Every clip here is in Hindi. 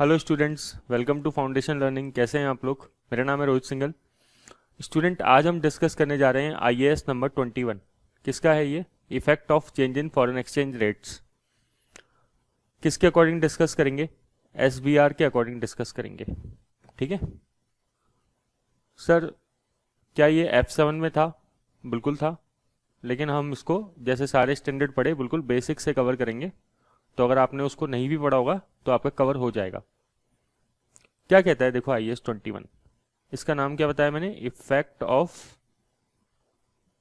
Hello students, welcome to foundation learning. कैसे हैं आप लोग? मेरा नाम है रोहित सिंघल। स्टूडेंट, आज हम डिस्कस करने जा रहे हैं आईएएस नंबर 21। किसका है ये? Effect of change in foreign exchange rates. किसके अकॉर्डिंग डिस्कस करेंगे? एसबीआर के अकॉर्डिंग डिस्कस करेंगे। ठीक है सर, क्या ये F7 में था? बिल्कुल था, लेकिन हम इसको जैसे सारे स्टैंडर्ड पढ़े बिल्कुल बेसिक से कवर करेंगे। तो अगर आपने उसको नहीं भी पढ़ा होगा तो आपका कवर हो जाएगा। क्या कहता है देखो आईएएस 21, इसका नाम क्या बताया मैंने? Effect of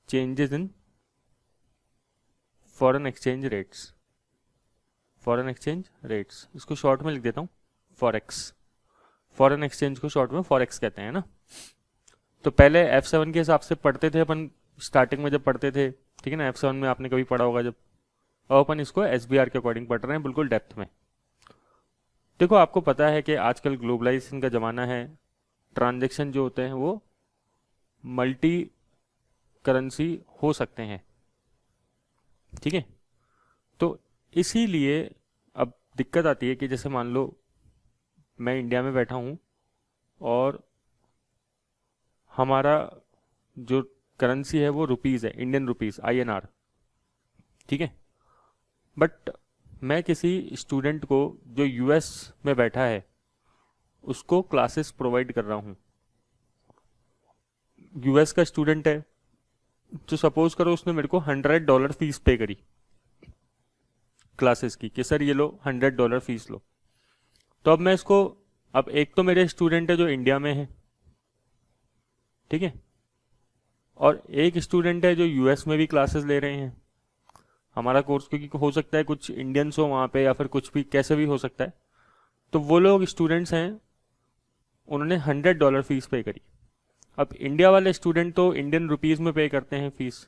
changes in foreign exchange rates. Foreign exchange rates, इसको शॉर्ट में लिख देता हूँ फॉरेक्स। फॉरेन एक्सचेंज को शॉर्ट में फॉरेक्स कहते हैं ना। तो पहले F7 के हिसाब से पढ़ते थे अपन, स्टार्टिंग में जब पढ़ते थे, ठीक है ना। F7 में आपने कभी पढ़ा होगा जब। अब अपन इसको एसबीआर के अकॉर्डिंग पढ़ रहे हैं, बिल्कुल डेप्थ में। देखो, आपको पता है कि आजकल ग्लोबलाइजेशन का ज़माना है। ट्रांजैक्शन जो होते हैं वो मल्टी करेंसी हो सकते हैं, ठीक है। तो इसीलिए अब दिक्कत आती है कि जैसे मान लो मैं इंडिया में बैठा हूँ और हमारा जो करेंसी है वो रुपीज़ है, इंडियन रुपीज़, INR, ठीक है। बट मैं किसी स्टूडेंट को जो यूएस में बैठा है उसको क्लासेस प्रोवाइड कर रहा हूँ। यूएस का स्टूडेंट है, तो सपोज करो उसने मेरे को $100 फीस पे करी क्लासेस की, कि सर ये लो $100 फीस लो। तो अब मैं इसको, अब एक तो मेरे स्टूडेंट है जो इंडिया में है, ठीक है, और एक स्टूडेंट है जो यूएस में भी क्लासेस ले रहे हैं हमारा कोर्स, क्योंकि हो सकता है कुछ इंडियंस हो वहाँ पे या फिर कुछ भी, कैसे भी हो सकता है। तो वो लोग स्टूडेंट्स हैं, उन्होंने $100 फीस पे करी। अब इंडिया वाले स्टूडेंट तो इंडियन रुपीज़ में पे करते हैं फीस,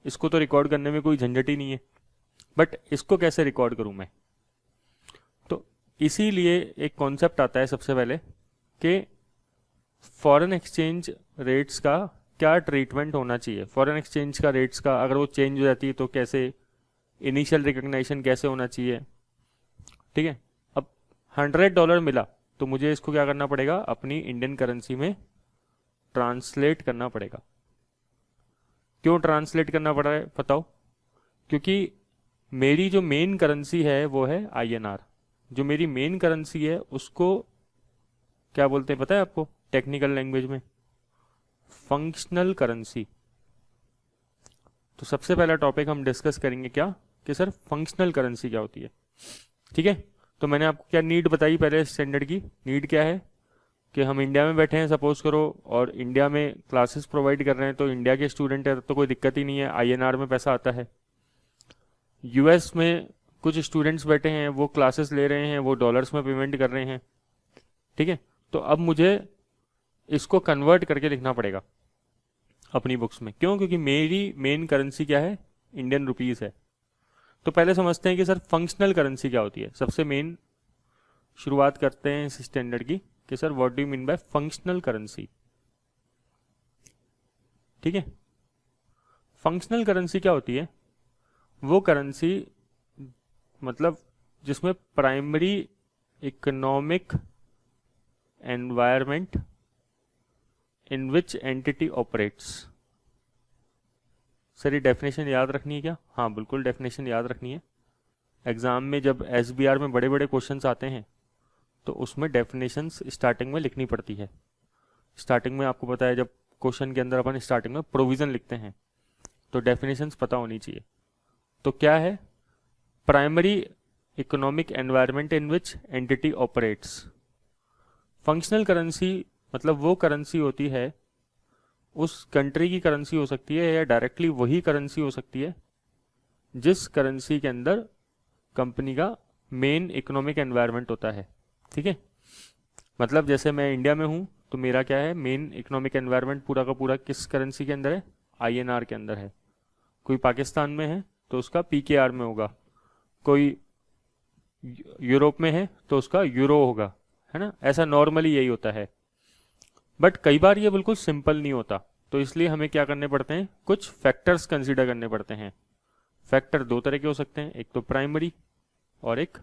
इसको तो रिकॉर्ड करने में कोई झंझट ही नहीं है। बट इसको कैसे रिकॉर्ड करूं मैं? तो इसीलिए एक कॉन्सेप्ट आता है सबसे पहले कि फॉरेन एक्सचेंज रेट्स का क्या ट्रीटमेंट होना चाहिए। फॉरेन एक्सचेंज का रेट्स का अगर वो चेंज हो जाती है तो कैसे, इनिशियल रिकग्नाइजेशन कैसे होना चाहिए, ठीक है। अब $100 मिला तो मुझे इसको क्या करना पड़ेगा? अपनी इंडियन करेंसी में ट्रांसलेट करना पड़ेगा। क्यों ट्रांसलेट करना पड़ रहा है बताओ? क्योंकि मेरी जो मेन करेंसी है वो है INR। जो मेरी मेन करेंसी है उसको क्या बोलते हैं पता है आपको? टेक्निकल लैंग्वेज में फंक्शनल करेंसी। तो सबसे पहला टॉपिक हम डिस्कस करेंगे क्या, कि सर फंक्शनल करेंसी क्या होती है, ठीक है। तो मैंने आपको क्या नीड बताई पहले स्टैंडर्ड की? नीड क्या है कि हम इंडिया में बैठे हैं सपोज करो, और इंडिया में क्लासेस प्रोवाइड कर रहे हैं, तो इंडिया के स्टूडेंट है तो कोई दिक्कत ही नहीं है, INR में पैसा आता है। यूएस में कुछ स्टूडेंट्स बैठे हैं, वो क्लासेस ले रहे हैं, वो डॉलर्स में पेमेंट कर रहे हैं, ठीक है। तो अब मुझे इसको कन्वर्ट करके लिखना पड़ेगा अपनी बुक्स में। क्यों? क्योंकि मेरी मेन करेंसी क्या है? इंडियन रुपीज़ है। तो पहले समझते हैं कि सर फंक्शनल करेंसी क्या होती है। सबसे मेन शुरुआत करते हैं इस स्टैंडर्ड की कि sir what do you mean by functional currency, ठीक है। फंक्शनल करेंसी क्या होती है? वो करेंसी मतलब जिसमें primary economic environment in which entity operates. Sir ये डेफिनेशन याद रखनी है क्या? हाँ बिल्कुल, डेफिनेशन याद रखनी है। एग्जाम में जब एसबीआर में बड़े बड़े क्वेश्चंस आते हैं तो उसमें डेफिनेशंस स्टार्टिंग में लिखनी पड़ती है। स्टार्टिंग में आपको पता है जब क्वेश्चन के अंदर अपन स्टार्टिंग में प्रोविजन लिखते हैं तो डेफिनेशंस पता होनी चाहिए। तो क्या है? Primary economic environment in which entity operates. Functional currency मतलब वो करेंसी होती है, उस कंट्री की करेंसी हो सकती है या डायरेक्टली वही करेंसी हो सकती है जिस करेंसी के अंदर कंपनी का मेन इकोनॉमिक एनवायरनमेंट होता है, ठीक है। मतलब जैसे मैं इंडिया में हूँ तो मेरा क्या है? मेन इकोनॉमिक एनवायरनमेंट पूरा का पूरा किस करेंसी के अंदर है? INR के अंदर है। कोई पाकिस्तान में है तो उसका PKR में होगा, कोई यूरोप में है तो उसका यूरो होगा, है ना। ऐसा नॉर्मली यही होता है। बट कई बार ये बिल्कुल सिंपल नहीं होता, तो इसलिए हमें क्या करने पड़ते हैं? कुछ फैक्टर्स कंसीडर करने पड़ते हैं। फैक्टर दो तरह के हो सकते हैं, एक तो प्राइमरी और एक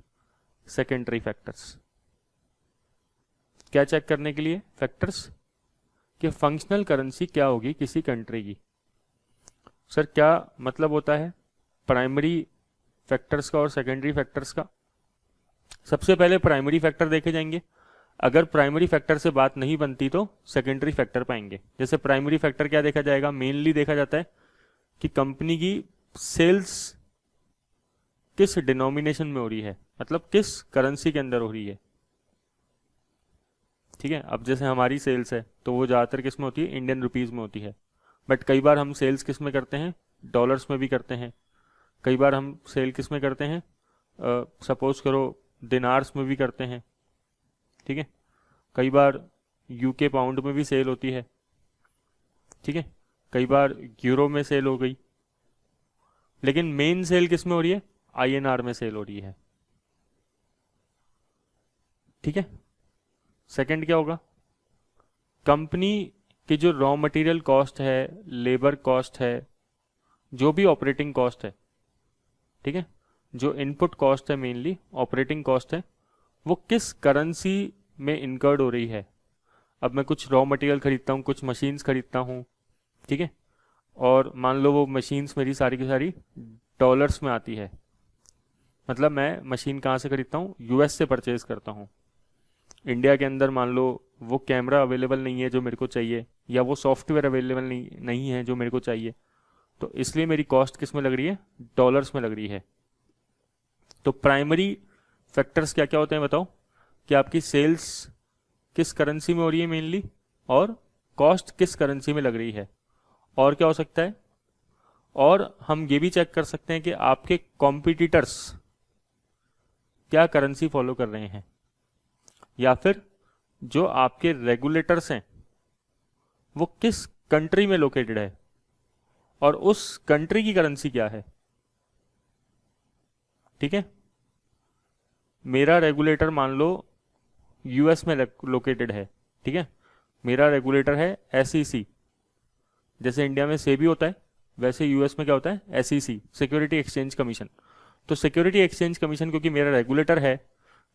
सेकेंडरी फैक्टर्स, क्या चेक करने के लिए? फैक्टर्स कि फंक्शनल करेंसी क्या होगी किसी कंट्री की। सर क्या मतलब होता है प्राइमरी फैक्टर्स का और सेकेंडरी फैक्टर्स का? सबसे पहले प्राइमरी फैक्टर देखे जाएंगे, अगर प्राइमरी फैक्टर से बात नहीं बनती तो सेकेंडरी फैक्टर पाएंगे। जैसे प्राइमरी फैक्टर क्या देखा जाएगा? मेनली देखा जाता है कि कंपनी की सेल्स किस डिनोमिनेशन में हो रही है, मतलब किस करेंसी के अंदर हो रही है। ठीक है, अब जैसे हमारी सेल्स है तो वो ज़्यादातर किस में होती है? इंडियन रुपीज़ में होती है, बट कई बार हम सेल्स किस में करते हैं? डॉलर्स में भी करते हैं। कई बार हम सेल किस में करते हैं? सपोज करो दिनार्स में भी करते हैं। ठीक है, कई बार यूके पाउंड में भी सेल होती है। ठीक है, कई बार यूरो में सेल हो गई, लेकिन मेन सेल किस में हो रही है? आईएनआर में सेल हो रही है। ठीक है, सेकंड क्या होगा? कंपनी की जो रॉ मटेरियल कॉस्ट है, लेबर कॉस्ट है, जो भी ऑपरेटिंग कॉस्ट है, ठीक है, जो इनपुट कॉस्ट है मेनली ऑपरेटिंग कॉस्ट है, वो किस करेंसी में इनकर्ड हो रही है। अब मैं कुछ रॉ मटेरियल खरीदता हूँ, कुछ मशीन्स खरीदता हूँ, ठीक है, और मान लो वो मशीन्स मेरी सारी की सारी डॉलर्स में आती है, मतलब मैं मशीन कहाँ से खरीदता हूँ? यूएस से परचेज करता हूँ। इंडिया के अंदर मान लो वो कैमरा अवेलेबल नहीं है जो मेरे को चाहिए, या वो सॉफ्टवेयर अवेलेबल नहीं है जो मेरे को चाहिए, तो इसलिए मेरी कॉस्ट किस में लग रही है? डॉलर्स में लग रही है। तो प्राइमरी फैक्टर्स क्या क्या होते हैं बताओ? कि आपकी सेल्स किस करेंसी में हो रही है मेनली, और कॉस्ट किस करेंसी में लग रही है। और क्या हो सकता है? और हम ये भी चेक कर सकते हैं कि आपके कॉम्पिटिटर्स क्या करेंसी फॉलो कर रहे हैं, या फिर जो आपके रेगुलेटर्स हैं वो किस कंट्री में लोकेटेड है और उस कंट्री की करेंसी क्या है। ठीक है, मेरा रेगुलेटर मान लो यूएस में लोकेटेड है। ठीक है, मेरा रेगुलेटर है एसईसी, जैसे इंडिया में सेबी होता है वैसे यूएस में क्या होता है? SEC, security exchange commission. तो सिक्योरिटी एक्सचेंज कमीशन क्योंकि मेरा रेगुलेटर है,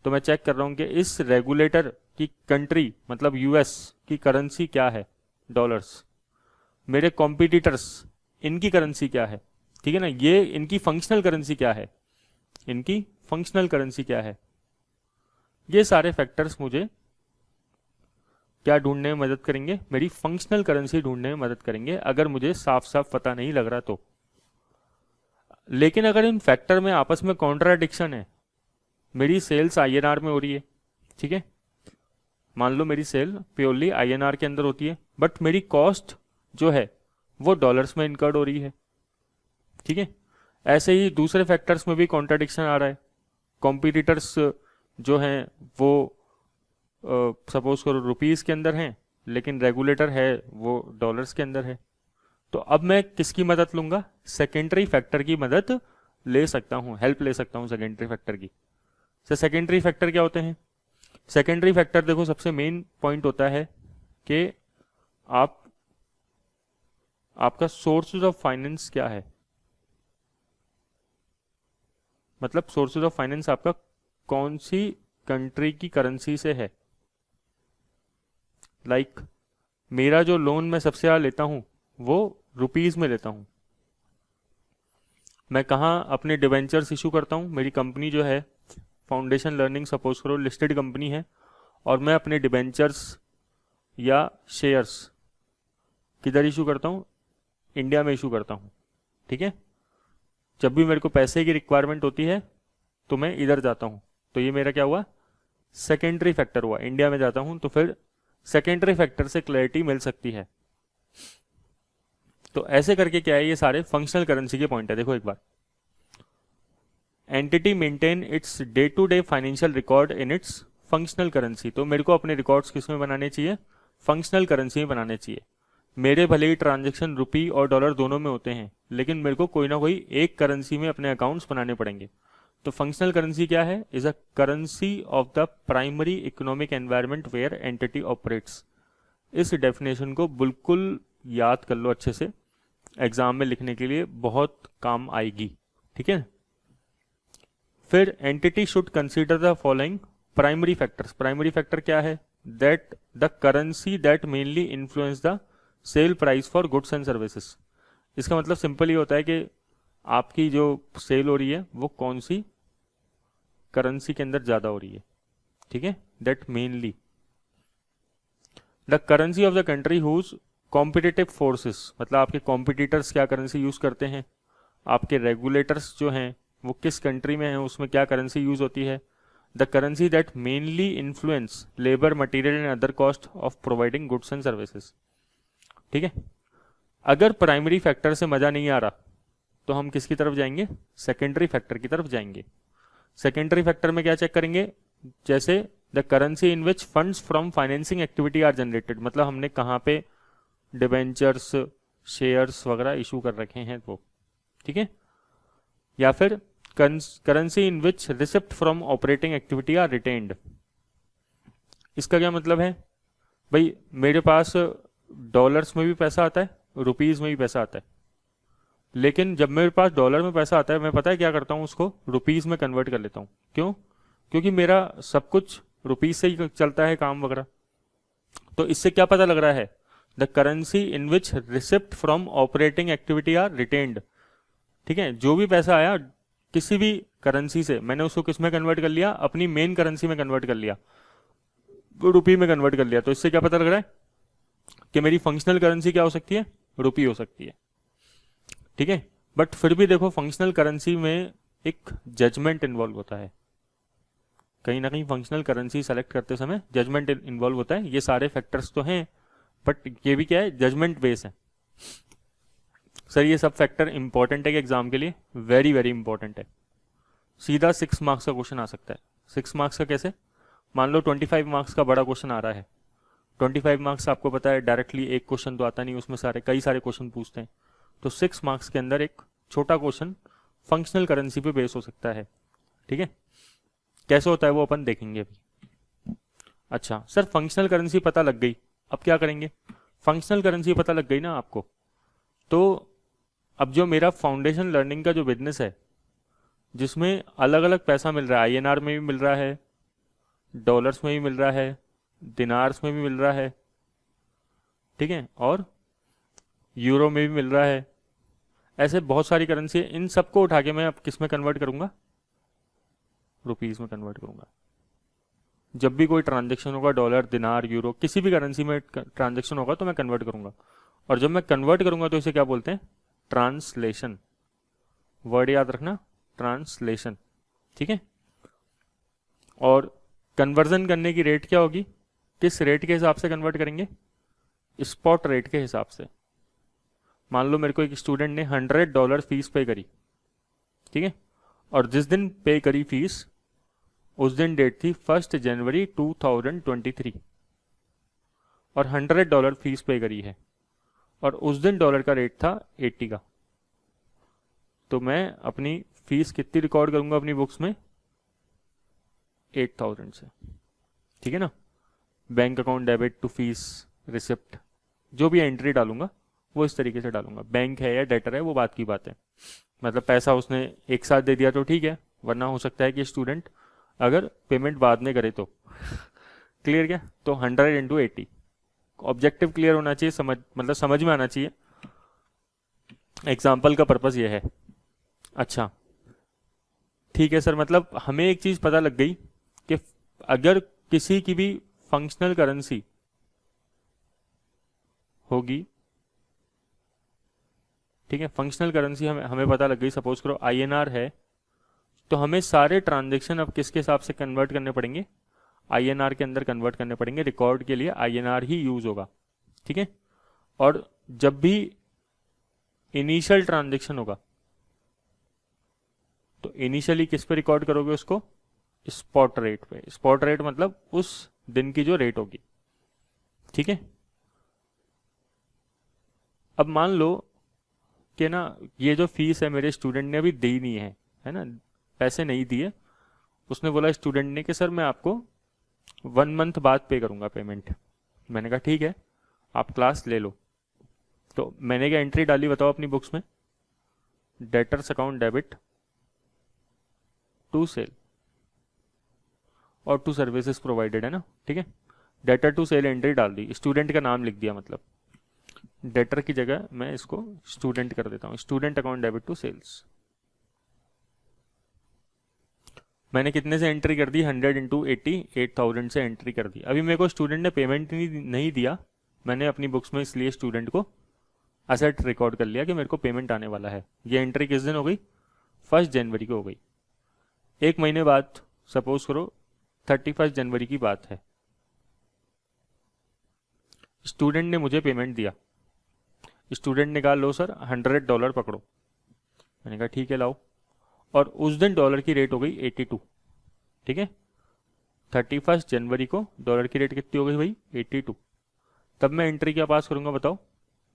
तो मैं चेक कर रहा हूं कि इस रेगुलेटर की कंट्री मतलब यूएस की करेंसी क्या है? डॉलर्स। मेरे कॉम्पिटिटर्स इनकी करेंसी क्या है? ठीक है ना, ये इनकी फंक्शनल करेंसी क्या है, इनकी फंक्शनल करेंसी क्या है। ये सारे फैक्टर्स मुझे क्या ढूंढने में मदद करेंगे? मेरी फंक्शनल करेंसी ढूंढने में मदद करेंगे, अगर मुझे साफ साफ पता नहीं लग रहा तो। लेकिन अगर इन फैक्टर में आपस में कॉन्ट्राडिक्शन है, मेरी सेल्स आईएनआर में हो रही है, ठीक है, मान लो मेरी सेल प्योरली आईएनआर के अंदर होती है, बट मेरी कॉस्ट जो है वो डॉलर्स में इनकर्ड हो रही है। ठीक है, ऐसे ही दूसरे फैक्टर्स में भी कॉन्ट्राडिक्शन आ रहा है। कॉम्पिटिटर्स जो हैं वो सपोज करो रुपीस के अंदर हैं, लेकिन रेगुलेटर है वो डॉलर्स के अंदर है। तो अब मैं किसकी मदद लूंगा? सेकेंडरी फैक्टर की मदद ले सकता हूं, हेल्प ले सकता हूं सेकेंडरी फैक्टर की। सेकेंडरी फैक्टर क्या होते हैं? सेकेंडरी फैक्टर देखो सबसे मेन पॉइंट होता है कि आपका सोर्सेज ऑफ फाइनेंस क्या है, मतलब सोर्सेज ऑफ फाइनेंस आपका कौन सी कंट्री की करेंसी से है। लाइक मेरा जो लोन मैं सबसे ज़्यादा लेता हूं वो रुपीस में लेता हूं। मैं कहाँ अपने डिवेंचर्स इशू करता हूं? मेरी कंपनी जो है फाउंडेशन लर्निंग सपोज करो लिस्टेड कंपनी है, और मैं अपने डिवेंचर्स या शेयर्स किधर इशू करता हूं? इंडिया में इशू करता हूं। ठीक है, जब भी मेरे को पैसे की रिक्वायरमेंट होती है तो मैं इधर जाता हूं, तो ये मेरा क्या हुआ? सेकेंडरी फैक्टर हुआ। इंडिया में जाता हूं तो फिर सेकेंडरी फैक्टर से क्लैरिटी मिल सकती है। तो ऐसे करके क्या है, ये सारे फंक्शनल करेंसी के पॉइंट है। देखो एक बार, entity maintain its day to day financial record in its functional currency. तो मेरे को अपने रिकॉर्ड्स किस में बनाने चाहिए? फंक्शनल करेंसी में बनाने चाहिए। मेरे भले ही ट्रांजेक्शन रुपी और डॉलर दोनों में होते हैं, लेकिन मेरे को कोई ना कोई एक करेंसी में अपने अकाउंट्स बनाने पड़ेंगे। तो फंक्शनल करेंसी क्या है? Is a currency of the primary economic environment where entity operates. इस डेफिनेशन को बिल्कुल याद कर लो अच्छे से, एग्जाम में लिखने के लिए बहुत काम आएगी। ठीक है, फिर entity should consider the following primary factors. Primary factor क्या है? That the currency that mainly influence the sale price for goods and services. इसका मतलब सिंपल ही होता है कि आपकी जो सेल हो रही है वो कौन सी करेंसी के अंदर ज़्यादा हो रही है, ठीक है। That mainly the currency of the country whose competitive forces, मतलब आपके कॉम्पिटिटर्स क्या करेंसी यूज़ करते हैं, आपके रेगुलेटर्स जो हैं वो किस कंट्री में हैं, उसमें क्या करेंसी यूज़ होती है। The currency that mainly influence labour material and other cost of providing goods and services, ठीक है। अगर प्राइमरी फैक्टर से मज़ा नहीं आ रहा तो हम किसकी तरफ जाएंगे, सेकेंडरी फैक्टर की तरफ जाएंगे। सेकेंडरी फैक्टर में क्या चेक करेंगे, जैसे the currency in which funds from financing activity are generated, मतलब हमने कहाँ पे डिबेंचर्स शेयर्स वगैरह इशू कर रखे हैं वो, ठीक है। या फिर currency in which receipt from operating activity are retained. इसका क्या मतलब है, भाई मेरे पास डॉलर्स में भी पैसा आता है, रुपीज़ में भी पैसा आता है, लेकिन जब मेरे पास डॉलर में पैसा आता है मैं पता है क्या करता हूँ, उसको रुपीज़ में कन्वर्ट कर लेता हूँ। क्यों, क्योंकि मेरा सब कुछ रुपीज़ से ही चलता है काम वगैरह। तो इससे क्या पता लग रहा है, the currency in which receipt from operating activity are retained, ठीक है। जो भी पैसा आया किसी भी करेंसी से, मैंने उसको किस में कन्वर्ट कर लिया, अपनी मेन करेंसी में कन्वर्ट कर लिया, रुपी में कन्वर्ट कर लिया। तो इससे क्या पता लग रहा है कि मेरी फंक्शनल करेंसी क्या हो सकती है, रुपी हो सकती है, ठीक है। बट फिर भी देखो फंक्शनल करेंसी में एक जजमेंट इन्वॉल्व होता है, कहीं ना कहीं फंक्शनल करेंसी सेलेक्ट करते समय जजमेंट इन्वॉल्व होता है। ये सारे फैक्टर्स तो हैं बट ये भी क्या है, जजमेंट बेस है। सर ये सब फैक्टर इंपॉर्टेंट है कि एग्जाम के लिए, वेरी वेरी इंपॉर्टेंट है। सीधा 6 मार्क्स का क्वेश्चन आ सकता है। 6 मार्क्स का कैसे, मान लो 25 मार्क्स का बड़ा क्वेश्चन आ रहा है, 25 मार्क्स आपको पता है डायरेक्टली एक क्वेश्चन तो आता नहीं, उसमें कई सारे क्वेश्चन पूछते हैं। तो 6 मार्क्स के अंदर एक छोटा क्वेश्चन फंक्शनल करेंसी पे बेस हो सकता है, ठीक है। कैसे होता है वो अपन देखेंगे अभी। अच्छा सर फंक्शनल करेंसी पता लग गई, अब क्या करेंगे, फंक्शनल करेंसी पता लग गई ना आपको, तो अब जो मेरा फाउंडेशन लर्निंग का जो बिजनेस है जिसमें अलग अलग पैसा मिल रहा है, आईएनआर में भी मिल रहा है, डॉलर्स में भी मिल रहा है, दिनार्स में भी मिल रहा है, ठीक है, और यूरो में भी मिल रहा है, ऐसे बहुत सारी करेंसी है। इन सबको उठा के मैं अब किस में कन्वर्ट करूंगा, रुपीस में कन्वर्ट करूंगा। जब भी कोई ट्रांजेक्शन होगा, डॉलर दिनार यूरो किसी भी करेंसी में ट्रांजेक्शन होगा तो मैं कन्वर्ट करूंगा। और जब मैं कन्वर्ट करूंगा तो इसे क्या बोलते हैं, ट्रांसलेशन। वर्ड याद रखना, ट्रांसलेशन, ठीक है। और कन्वर्जन करने की रेट क्या होगी, किस रेट के हिसाब से कन्वर्ट करेंगे, स्पॉट रेट के हिसाब से। मान लो मेरे को एक स्टूडेंट ने $100 फीस पे करी, ठीक है, और जिस दिन पे करी फीस उस दिन डेट थी 1 जनवरी 2023 और $100 फीस पे करी है और उस दिन डॉलर का रेट था 80 का। तो मैं अपनी फीस कितनी रिकॉर्ड करूंगा अपनी बुक्स में, 8000 से, ठीक है ना। Bank account debit to fees receipt, जो भी एंट्री डालूंगा वो इस तरीके से डालूंगा। बैंक है या डेटर है वो बात की बात है, मतलब पैसा उसने एक साथ दे दिया तो ठीक है, वरना हो सकता है कि स्टूडेंट अगर पेमेंट बाद में करे तो क्लियर क्या, तो 100 इंटू 80, ऑब्जेक्टिव क्लियर होना चाहिए, मतलब समझ में आना चाहिए। एग्जाम्पल का पर्पस ये है। अच्छा ठीक है सर, मतलब हमें एक चीज पता लग गई कि अगर किसी की भी फंक्शनल करेंसी होगी, ठीक है, फंक्शनल करेंसी हमें पता लग गई, सपोज करो आईएनआर है, तो हमें सारे ट्रांजेक्शन अब किसके हिसाब से कन्वर्ट करने पड़ेंगे, आईएनआर के अंदर कन्वर्ट करने पड़ेंगे। रिकॉर्ड के लिए आईएनआर ही यूज होगा, ठीक है। और जब भी इनिशियल ट्रांजेक्शन होगा तो इनिशियली किस पे रिकॉर्ड करोगे उसको, स्पॉट रेट पे। स्पॉट रेट मतलब उस दिन की जो रेट होगी, ठीक है। अब मान लो कि ना ये जो फीस है मेरे स्टूडेंट ने अभी दी नहीं है ना, पैसे नहीं दिए। उसने बोला स्टूडेंट ने कि सर मैं आपको 1 मंथ बाद पे करूंगा पेमेंट। मैंने कहा ठीक है आप क्लास ले लो। तो मैंने क्या एंट्री डाली बताओ अपनी बुक्स में, debtors account debit to sale और टू सर्विसेज प्रोवाइडेड, है ना, ठीक है। डेटर टू सेल एंट्री डाल दी, स्टूडेंट का नाम लिख दिया, मतलब डेटर की जगह मैं इसको स्टूडेंट कर देता हूँ, student account debit to sales. मैंने कितने से एंट्री कर दी, 100 इंटू 80, 8000 से एंट्री कर दी। अभी मेरे को स्टूडेंट ने पेमेंट नहीं दिया, मैंने अपनी बुक्स में इसलिए स्टूडेंट को असेट रिकॉर्ड कर लिया कि मेरे को पेमेंट आने वाला है। ये एंट्री किस दिन हो गई, 1 जनवरी को हो गई। एक महीने बाद, सपोज करो 31 जनवरी की बात है, स्टूडेंट ने मुझे पेमेंट दिया। स्टूडेंट ने कहा लो सर $100 पकड़ो। मैंने कहा ठीक है लाओ, और उस दिन डॉलर की रेट हो गई 82। ठीक है, 31 जनवरी को डॉलर की रेट कितनी हो गई भाई, 82। तब मैं एंट्री क्या पास करूंगा बताओ,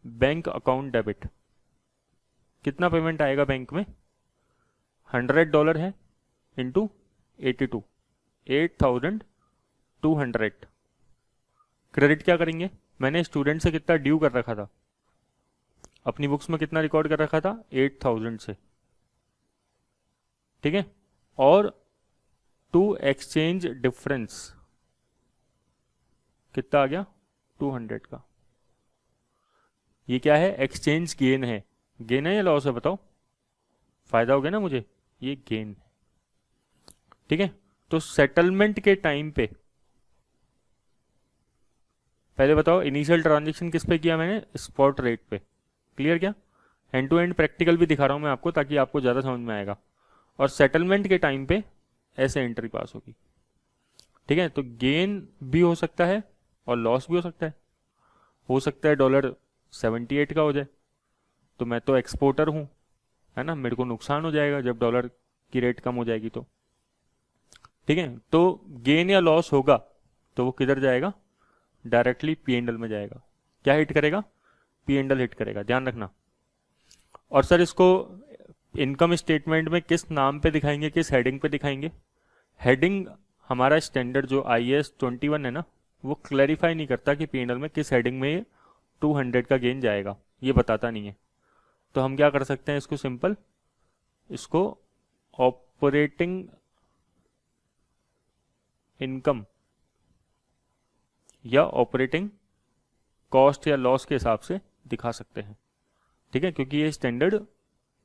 बैंक अकाउंट डेबिट। कितना पेमेंट आएगा बैंक में, $100 है इंटू 82, 8200। क्रेडिट क्या करेंगे, मैंने स्टूडेंट से कितना ड्यू कर रखा था, अपनी बुक्स में कितना रिकॉर्ड कर रखा था, 8000 से। ठीक है, और टू एक्सचेंज डिफरेंस कितना आ गया, 200 का। ये क्या है, एक्सचेंज गेन है। गेन है या लॉस है बताओ, फायदा हो गया ना मुझे, ये गेन है। ठीक है, तो सेटलमेंट के टाइम पे, पहले बताओ इनिशियल ट्रांजेक्शन किस पे किया मैंने, स्पॉट रेट पे। क्लियर क्या, एंड टू एंड प्रैक्टिकल भी दिखा रहा हूं मैं आपको ताकि आपको ज़्यादा समझ में आएगा। और सेटलमेंट के टाइम पे ऐसे एंट्री पास होगी। ठीक है, तो गेन भी हो सकता है और लॉस भी हो सकता है $78 का हो जाए, तो मैं तो एक्सपोर्टर हूं, है ना, मेरे को नुकसान हो जाएगा जब डॉलर की रेट कम हो जाएगी तो। ठीक है, तो गेन या लॉस होगा तो वो किधर जाएगा, डायरेक्टली P&L में जाएगा। क्या हिट करेगा, P&L हिट करेगा, ध्यान रखना। और सर इसको इनकम स्टेटमेंट में किस नाम पे दिखाएंगे, किस हेडिंग पे दिखाएंगे। हेडिंग हमारा स्टैंडर्ड जो IAS 21 है ना, वो क्लैरिफाई नहीं करता कि P&L में किस हेडिंग में 200 का गेन जाएगा, ये बताता नहीं है। तो हम क्या कर सकते हैं इसको, सिंपल इसको ऑपरेटिंग इनकम या ऑपरेटिंग कॉस्ट या लॉस के हिसाब से दिखा सकते हैं। ठीक है, क्योंकि ये स्टैंडर्ड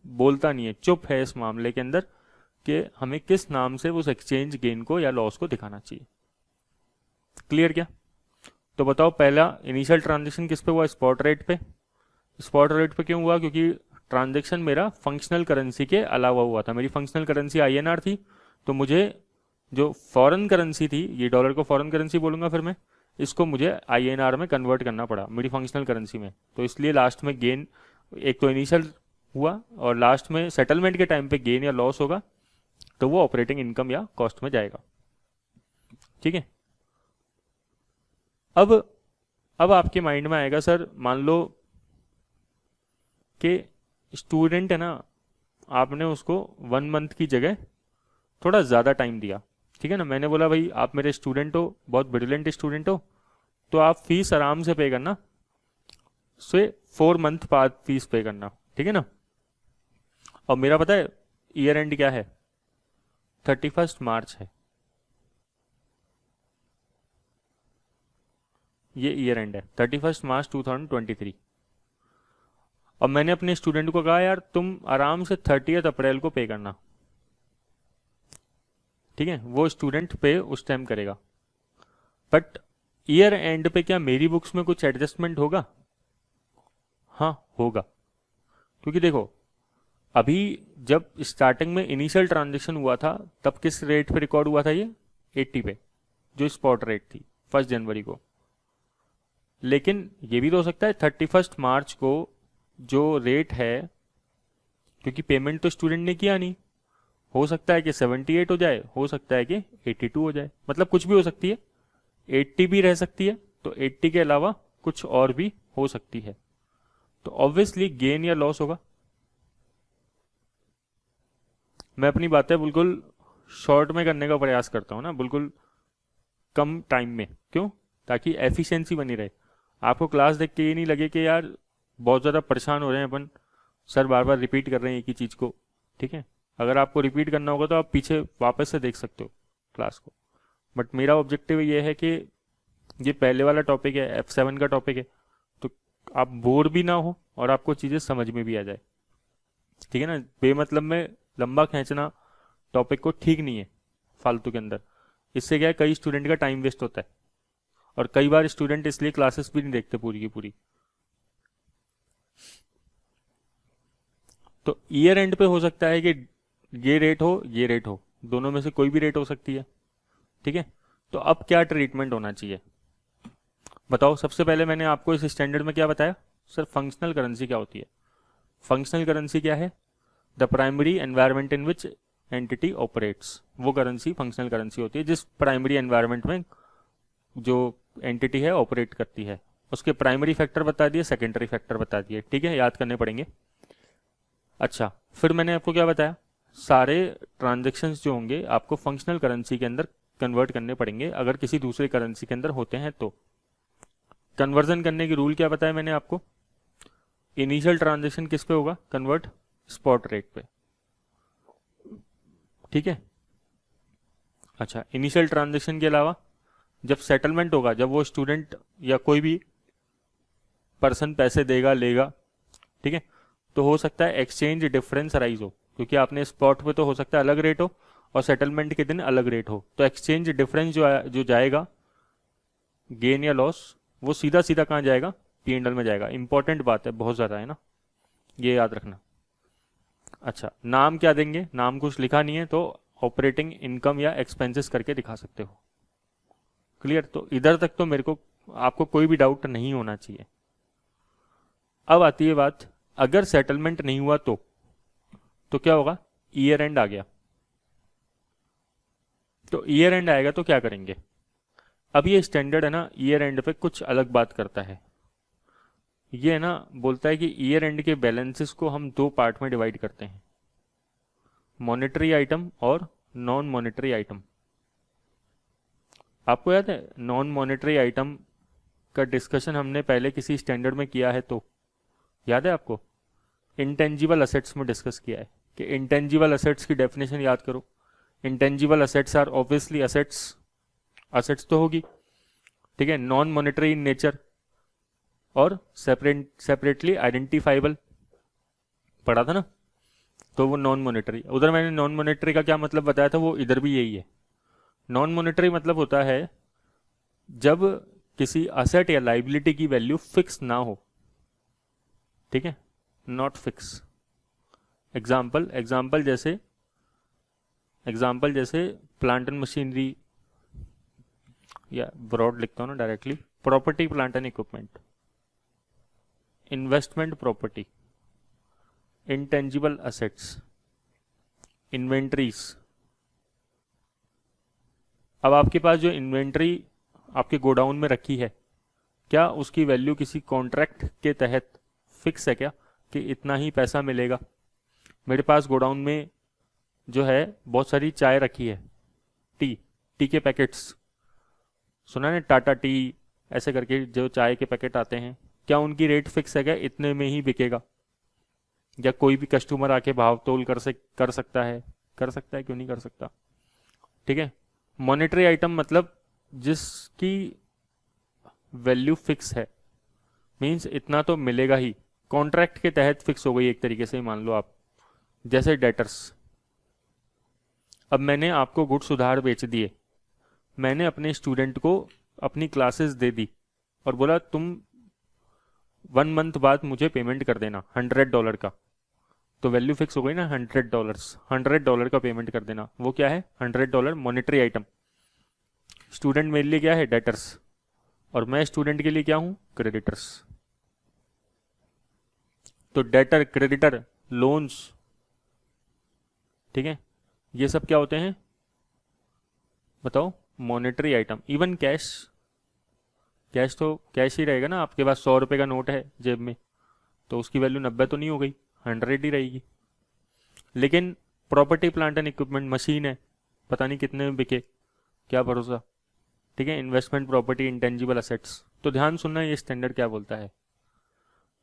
बोलता नहीं है, चुप है इस मामले के अंदर कि हमें किस नाम से उस एक्सचेंज गेन को या लॉस को दिखाना चाहिए। क्लियर क्या, तो बताओ पहला इनिशियल ट्रांजेक्शन किस पे हुआ, स्पॉट रेट पे। स्पॉट रेट पे क्यों हुआ, क्योंकि ट्रांजेक्शन मेरा फंक्शनल करेंसी के अलावा हुआ था। मेरी फंक्शनल करेंसी INR थी, तो मुझे जो फॉरेन करेंसी थी, ये डॉलर को फॉरेन करेंसी बोलूंगा फिर मैं, इसको मुझे INR में कन्वर्ट करना पड़ा मेरी फंक्शनल करेंसी में। तो इसलिए लास्ट में गेन, एक तो इनिशियल हुआ और लास्ट में सेटलमेंट के टाइम पे गेन या लॉस होगा, तो वो ऑपरेटिंग इनकम या कॉस्ट में जाएगा। ठीक है, अब आपके माइंड में आएगा सर, मान लो कि स्टूडेंट है ना, आपने उसको 1 मंथ की जगह थोड़ा ज़्यादा टाइम दिया। ठीक है ना, मैंने बोला भाई आप मेरे स्टूडेंट हो, बहुत ब्रिलियंट स्टूडेंट हो, तो आप फीस आराम से पे करना, से 4 मंथ बाद फीस पे करना। ठीक है ना, और मेरा पता है ईयर एंड क्या है, 31 मार्च है, ये ईयर एंड है 31 मार्च 2023। और मैंने अपने स्टूडेंट को कहा यार तुम आराम से 30 अप्रैल को पे करना। ठीक है, वो स्टूडेंट पे उस टाइम करेगा, बट ईयर एंड पे क्या मेरी बुक्स में कुछ एडजस्टमेंट होगा, हाँ होगा। क्योंकि देखो अभी जब स्टार्टिंग में इनिशियल ट्रांजेक्शन हुआ था तब किस रेट पे रिकॉर्ड हुआ था, ये 80 पे, जो स्पॉट रेट थी 1 जनवरी को। लेकिन ये भी तो हो सकता है 31 मार्च को जो रेट है, क्योंकि पेमेंट तो स्टूडेंट ने किया नहीं, हो सकता है कि 78 हो जाए, हो सकता है कि 82 हो जाए, मतलब कुछ भी हो सकती है, 80 भी रह सकती है, तो 80 के अलावा कुछ और भी हो सकती है, तो ऑब्वियसली गेन या लॉस होगा। मैं अपनी बातें बिल्कुल शॉर्ट में करने का प्रयास करता हूँ ना, बिल्कुल कम टाइम में, क्यों, ताकि एफिशिएंसी बनी रहे। आपको क्लास देख के ये नहीं लगे कि यार बहुत ज़्यादा परेशान हो रहे हैं अपन, सर बार बार रिपीट कर रहे हैं एक ही चीज़ को। ठीक है, अगर आपको रिपीट करना होगा तो आप पीछे वापस से देख सकते हो क्लास को, बट मेरा ऑब्जेक्टिव ये है कि ये पहले वाला टॉपिक है, F7 का टॉपिक है, तो आप बोर भी ना हो और आपको चीज़ें समझ में भी आ जाए। ठीक है ना, बेमतलब में लंबा खींचना टॉपिक को ठीक नहीं है फालतू के अंदर। इससे क्या है, कई स्टूडेंट का टाइम वेस्ट होता है और कई बार स्टूडेंट इसलिए क्लासेस भी नहीं देखते पूरी की पूरी। तो ईयर एंड पे हो सकता है कि ये रेट हो, ये रेट हो, दोनों में से कोई भी रेट हो सकती है। ठीक है, तो अब क्या ट्रीटमेंट होना चाहिए बताओ। सबसे पहले मैंने आपको इस स्टैंडर्ड में क्या बताया सर, फंक्शनल करेंसी क्या होती है। फंक्शनल करेंसी क्या है, the primary environment in which entity operates. वो करेंसी फंक्शनल करेंसी होती है जिस प्राइमरी एनवायरनमेंट में जो एंटिटी है ऑपरेट करती है। उसके प्राइमरी फैक्टर बता दिए, सेकेंडरी फैक्टर बता दिए। ठीक है, याद करने पड़ेंगे। अच्छा, फिर मैंने आपको क्या बताया, सारे ट्रांजेक्शन्स जो होंगे आपको फंक्शनल करेंसी के अंदर कन्वर्ट करने पड़ेंगे अगर किसी दूसरे करेंसी के अंदर होते हैं तो। कन्वर्जन करने की रूल क्या बताया मैंने आपको, इनिशियल ट्रांजेक्शन किस पे होगा कन्वर्ट, स्पॉट रेट पे। ठीक है, अच्छा, इनिशियल ट्रांजेक्शन के अलावा जब सेटलमेंट होगा, जब वो स्टूडेंट या कोई भी पर्सन पैसे देगा लेगा, ठीक है, तो हो सकता है एक्सचेंज डिफरेंस राइज हो, क्योंकि आपने स्पॉट पे तो हो सकता है अलग रेट हो और सेटलमेंट के दिन अलग रेट हो, तो एक्सचेंज डिफरेंस जो जाएगा गेन या लॉस, वो सीधा सीधा कहाँ जाएगा, P&L में जाएगा। इंपॉर्टेंट बात है, बहुत ज़्यादा है ना, ये याद रखना। अच्छा, नाम क्या देंगे, नाम कुछ लिखा नहीं है तो ऑपरेटिंग इनकम या एक्सपेंसेस करके दिखा सकते हो। क्लियर, तो इधर तक तो मेरे को आपको कोई भी डाउट नहीं होना चाहिए। अब आती है बात, अगर सेटलमेंट नहीं हुआ तो क्या होगा, ईयर एंड आ गया। तो ईयर एंड आएगा तो क्या करेंगे, अब ये स्टैंडर्ड है ना, ईयर एंड पे कुछ अलग बात करता है। ये है ना, बोलता है कि ईयर एंड के बैलेंसेस को हम दो पार्ट में डिवाइड करते हैं, मॉनेटरी आइटम और नॉन मॉनेटरी आइटम। आपको याद है नॉन मॉनेटरी आइटम का डिस्कशन हमने पहले किसी स्टैंडर्ड में किया है, तो याद है आपको, इंटेंजिबल असेट्स में डिस्कस किया है कि इंटेंजिबल असेट्स की डेफिनेशन याद करो। Intangible assets are obviously assets, assets तो होगी, ठीक है, नॉन मॉनेटरी इन नेचर और सेपरेटली आइडेंटिफाइबल पढ़ा था ना, तो वो नॉन मॉनेटरी। उधर मैंने नॉन मॉनेटरी का क्या मतलब बताया था, वो इधर भी यही है। नॉन मॉनेटरी मतलब होता है जब किसी असेट या लाइबिलिटी की वैल्यू फिक्स ना हो, ठीक है, नॉट फिक्स। एग्जाम्पल जैसे प्लांट एंड मशीनरी, या ब्रॉड लिखता हूँ ना directly, property plant and equipment, investment property, intangible assets, inventories. अब आपके पास जो इन्वेंट्री आपके गोडाउन में रखी है, क्या उसकी वैल्यू किसी कॉन्ट्रैक्ट के तहत फिक्स है क्या, कि इतना ही पैसा मिलेगा। मेरे पास गोडाउन में जो है बहुत सारी चाय रखी है, टी के पैकेट्स, सुना है टाटा टी ऐसे करके जो चाय के पैकेट आते हैं, क्या उनकी रेट फिक्स है क्या, इतने में ही बिकेगा, या कोई भी कस्टमर आके भाव तोल कर सकता है, क्यों नहीं कर सकता। ठीक है, मॉनेटरी आइटम मतलब जिसकी वैल्यू फिक्स है, मींस इतना तो मिलेगा ही, कॉन्ट्रैक्ट के तहत फिक्स हो गई एक तरीके से, मान लो आप, जैसे डेटर्स। अब मैंने आपको गुड्स उधार बेच दिए, मैंने अपने स्टूडेंट को अपनी क्लासेस दे दी और बोला तुम 1 मंथ बाद मुझे पेमेंट कर देना $100 का, तो वैल्यू फिक्स हो गई ना, $100 का पेमेंट कर देना। वो क्या है, $100 मॉनेटरी आइटम। स्टूडेंट मेरे लिए क्या है, डेटर्स, और मैं स्टूडेंट के लिए क्या हूं, क्रेडिटर्स। तो डेटर, क्रेडिटर, लोन्स, ठीक है, ये सब क्या होते हैं बताओ, मॉनेटरी आइटम। इवन कैश तो कैश ही रहेगा ना, आपके पास 100 रुपये का नोट है जेब में, तो उसकी वैल्यू 90 तो नहीं हो गई, 100 ही रहेगी। लेकिन property plant and equipment, machine है, पता नहीं कितने में बिके, क्या भरोसा। ठीक है, इन्वेस्टमेंट प्रॉपर्टी, इंटेंजिबल असेट्स। तो ध्यान सुनना, ये स्टैंडर्ड क्या बोलता है,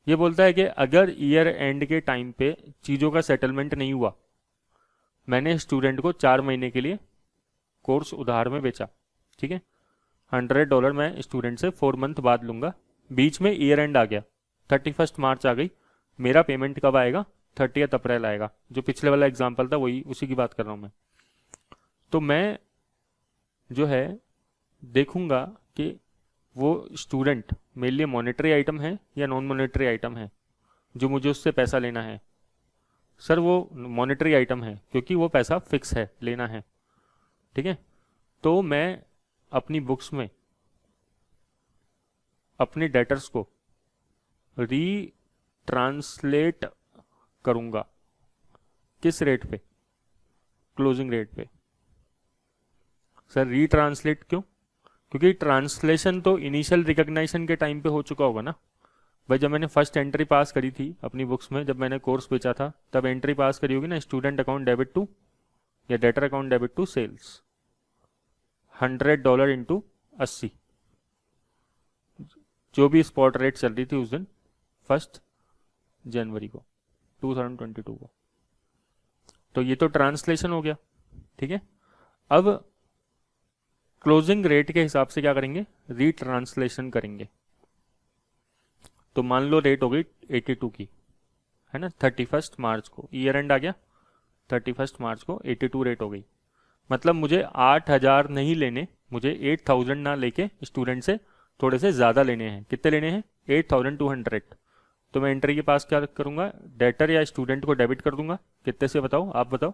ये बोलता है कि अगर ईयर एंड के टाइम पे चीज़ों का सेटलमेंट नहीं हुआ, मैंने स्टूडेंट को 4 महीने के लिए कोर्स उधार में बेचा, ठीक है, $100 मैं स्टूडेंट से 4 मंथ बाद लूँगा, बीच में ईयर एंड आ गया, 31 मार्च आ गई, मेरा पेमेंट कब आएगा? 30 अप्रैल आएगा। जो पिछले वाला एग्जाम्पल था वही, उसी की बात कर रहा हूँ मैं। तो मैं जो है देखूंगा कि वो स्टूडेंट मेरे लिए मॉनेटरी आइटम है या नॉन मॉनेटरी आइटम है जो मुझे उससे पैसा लेना है। सर वो मॉनेटरी आइटम है क्योंकि वो पैसा फिक्स है, लेना है, ठीक है। तो मैं अपनी बुक्स में अपने डेटर्स को ट्रांसलेट करूंगा। किस रेट पे? क्लोजिंग रेट पे। सर रीट्रांसलेट क्यों? क्योंकि ट्रांसलेशन तो इनिशियल रिकॉग्निशन के टाइम पे हो चुका होगा ना भाई। जब मैंने फर्स्ट एंट्री पास करी थी अपनी बुक्स में, जब मैंने कोर्स बेचा था, तब एंट्री पास करी होगी ना, स्टूडेंट अकाउंट डेबिट टू या debtor account debit to sales, $100 into 80, जो भी स्पॉट रेट चल रही थी उस दिन 1 जनवरी को 2022 को। तो ये तो ट्रांसलेशन हो गया, ठीक है। अब क्लोजिंग रेट के हिसाब से क्या करेंगे? रीट्रांसलेशन करेंगे। तो मान लो रेट हो गई 82 की, है ना, 31 मार्च को ईयर एंड आ गया, 31 मार्च को 82 रेट हो गई। मतलब मुझे 8,000 नहीं लेने, मुझे 8,000 ना लेके स्टूडेंट से थोड़े से ज़्यादा लेने हैं। कितने लेने हैं? 8,200। तो मैं एंट्री के पास क्या करूँगा? डेटर या स्टूडेंट को डेबिट कर दूंगा। कितने से बताओ, आप बताओ?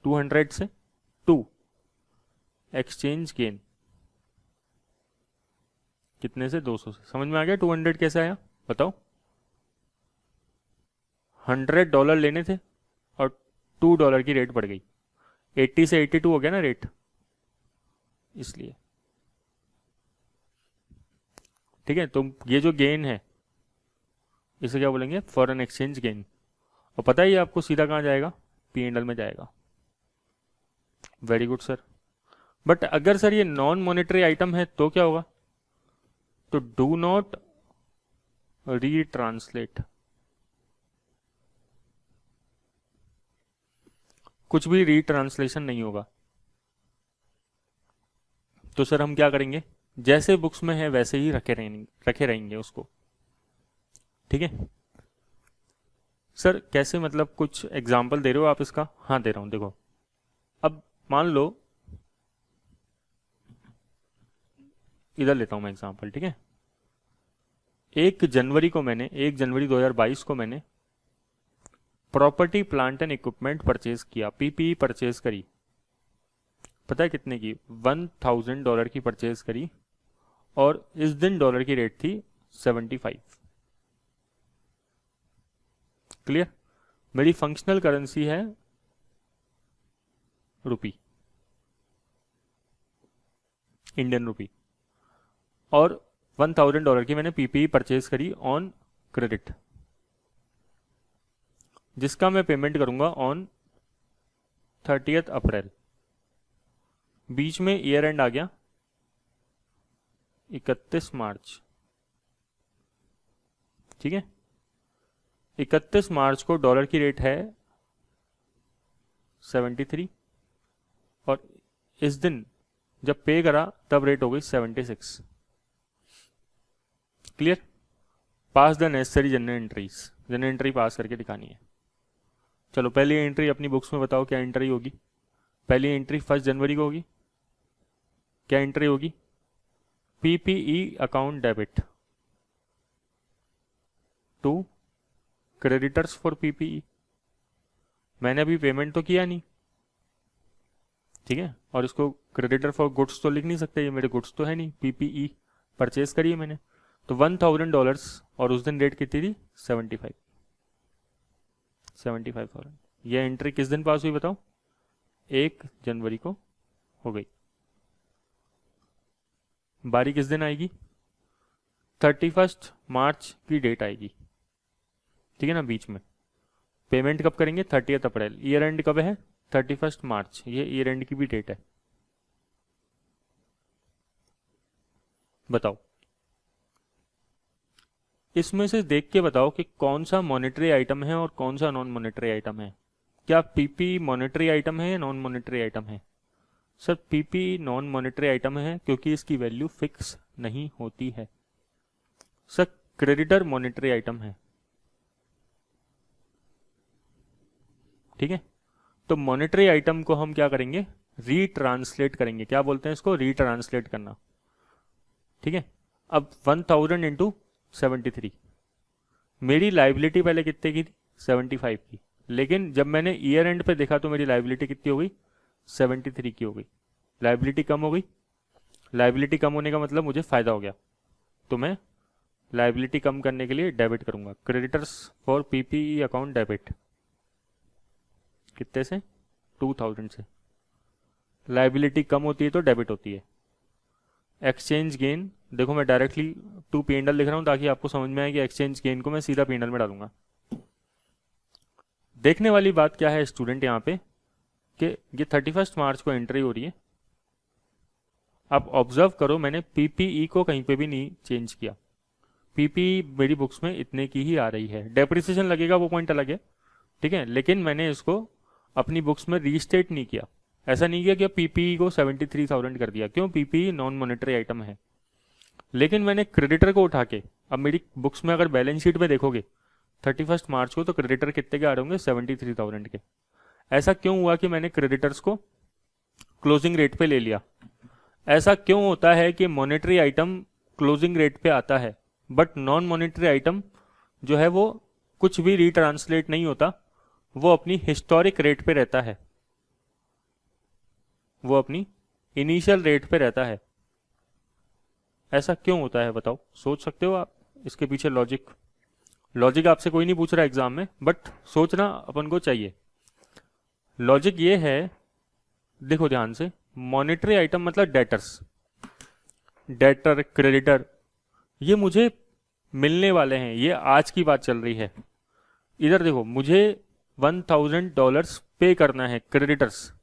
200 से। 2 एक्सचेंज गेन कितने से? 200 से। समझ में आ गया 200 कैसे आया? बताओ। $100 लेने थे और $2 की रेट बढ़ गई, 80 से 82 हो गया ना रेट, इसलिए, ठीक है। तो ये जो गेन है इसे क्या बोलेंगे? Foreign exchange gain. और पता है ये आपको सीधा कहाँ जाएगा? P&L में जाएगा। Very good sir. बट अगर सर ये नॉन मॉनेटरी आइटम है तो क्या होगा? तो डू नॉट रीट्रांसलेट, कुछ भी रीट्रांसलेशन नहीं होगा। तो सर हम क्या करेंगे? जैसे बुक्स में है वैसे ही रखे रहेंगे उसको, ठीक है। सर कैसे, मतलब कुछ एग्जाम्पल दे रहे हो आप इसका? हाँ दे रहा हूं, देखो। अब मान लो इधर लेता हूं मैं एग्जाम्पल, ठीक है। 1 जनवरी 2022 को मैंने property plant and equipment purchase किया, पीपीई परचेज करी। पता है कितने की? $1,000 की परचेज करी, और इस दिन डॉलर की रेट थी 75। क्लियर? मेरी फंक्शनल करेंसी है रुपी, इंडियन रुपी, और $1,000 की मैंने पीपीई परचेज करी ऑन क्रेडिट, जिसका मैं पेमेंट करूंगा ऑन 30 अप्रैल। बीच में ईयर एंड आ गया 31 मार्च, ठीक है। 31 मार्च को डॉलर की रेट है 73, और इस दिन जब पे करा तब रेट हो गई 76। Clear? Pass the necessary general entries, general entry पास करके दिखानी है। चलो पहली एंट्री अपनी बुक्स में बताओ क्या एंट्री होगी? पहली एंट्री 1 जनवरी को होगी। क्या एंट्री होगी? PPE account debit to creditors for PPE. मैंने अभी पेमेंट तो किया नहीं, ठीक है, और इसको क्रेडिटर फॉर गुड्स तो लिख नहीं सकते, ये मेरे गुड्स तो है नहीं, पीपीई परचेज करी है मैंने। तो $1,000, और उस दिन रेट कितनी थी? 75,000। ये एंट्री किस दिन पास हुई बताओ? 1 जनवरी को हो गई। बारी किस दिन आएगी? 31 मार्च की डेट आएगी, ठीक है ना। बीच में पेमेंट कब करेंगे? 30 अप्रैल। ईयर एंड कब है? 31 मार्च। ये ईयर एंड की भी डेट है। बताओ, इसमें से देख के बताओ कि कौन सा मॉनेटरी आइटम है और कौन सा नॉन मॉनेटरी आइटम है। क्या पीपी मॉनेटरी आइटम है या नॉन मॉनेटरी आइटम है? Sir PP non monetary item है क्योंकि इसकी वैल्यू फिक्स नहीं होती है। सर क्रेडिटर मॉनेटरी आइटम है, ठीक है। तो मॉनेटरी आइटम को हम क्या करेंगे, रीट्रांसलेट करेंगे। क्या बोलते हैं इसको, रीट्रांसलेट करना, ठीक है। अब 1000 इंटू 73, मेरी लाइबिलिटी पहले कितने की थी, 75 की, लेकिन जब मैंने ईयर एंड पे देखा तो मेरी लाइबिलिटी कितनी हो गई, 73 की हो गई। लाइबिलिटी कम हो गई, लाइबिलिटी कम होने का मतलब मुझे फायदा हो गया, तो मैं लाइबिलिटी कम करने के लिए डेबिट करूंगा। Creditors for PPE account debit, कितने से, 2000 से। लाइबिलिटी कम होती है तो डेबिट होती है। एक्सचेंज गेन, देखो मैं डायरेक्टली टू P&L लिख रहा हूं ताकि आपको समझ में आए कि एक्सचेंज गेन को मैं सीधा P&L में डालूंगा। देखने वाली बात क्या है स्टूडेंट यहाँ पे, कि ये 31 मार्च को एंट्री हो रही है। आप ऑब्जर्व करो, मैंने पीपीई को कहीं पे भी नहीं चेंज किया। पीपीई मेरी बुक्स में इतने की ही आ रही है। डेप्रिसिएशन लगेगा वो पॉइंट अलग है, ठीक है, लेकिन मैंने इसको अपनी बुक्स में रीस्टेट नहीं किया। ऐसा नहीं किया कि पीपीई को 73,000 कर दिया, क्यों, पीपीई नॉन मॉनेटरी आइटम है। लेकिन मैंने क्रेडिटर को उठा के, अब मेरी बुक्स में अगर बैलेंस शीट में देखोगे 31 मार्च को, तो क्रेडिटर कितने के आ रहे होंगे, 73,000 के। ऐसा क्यों हुआ कि मैंने क्रेडिटर्स को क्लोजिंग रेट पे ले लिया। ऐसा क्यों होता है कि मॉनेटरी आइटम क्लोजिंग रेट पे आता है बट नॉन मॉनेटरी आइटम जो है वो कुछ भी रीट्रांसलेट नहीं होता, वो अपनी हिस्टोरिक रेट पे रहता है, वो अपनी इनिशियल रेट पे रहता है। ऐसा क्यों होता है बताओ, सोच सकते हो आप इसके पीछे लॉजिक। लॉजिक आपसे कोई नहीं पूछ रहा एग्जाम में, बट सोचना अपन को चाहिए। लॉजिक ये है, देखो ध्यान से, मॉनेटरी आइटम मतलब डेटर्स, डेटर, क्रेडिटर, ये मुझे मिलने वाले हैं, ये आज की बात चल रही है। इधर देखो, मुझे $1000 पे करना है क्रेडिटर्स,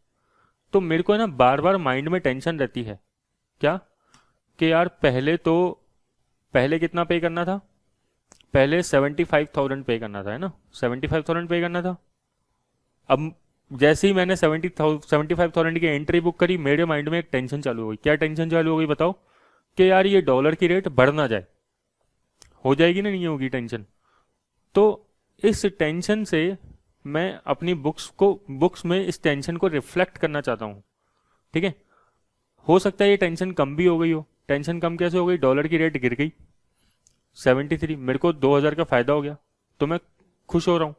तो मेरे को है ना बार बार माइंड में टेंशन रहती है, क्या, कि यार पहले कितना पे करना था, पहले 75,000 पे करना था, है ना, 75,000 पे करना था। अब जैसे ही मैंने 75,000 की एंट्री बुक करी, मेरे माइंड में एक टेंशन चालू हो गई। क्या टेंशन चालू हो गई बताओ, कि यार ये डॉलर की रेट बढ़ ना जाए। हो जाएगी ना, नहीं होगी टेंशन। तो इस टेंशन से मैं अपनी बुक्स में इस टेंशन को रिफ्लेक्ट करना चाहता हूँ, ठीक है। हो सकता है ये टेंशन कम भी हो गई हो। टेंशन कम कैसे हो गई, डॉलर की रेट गिर गई 73, मेरे को 2000 का फायदा हो गया, तो मैं खुश हो रहा हूँ।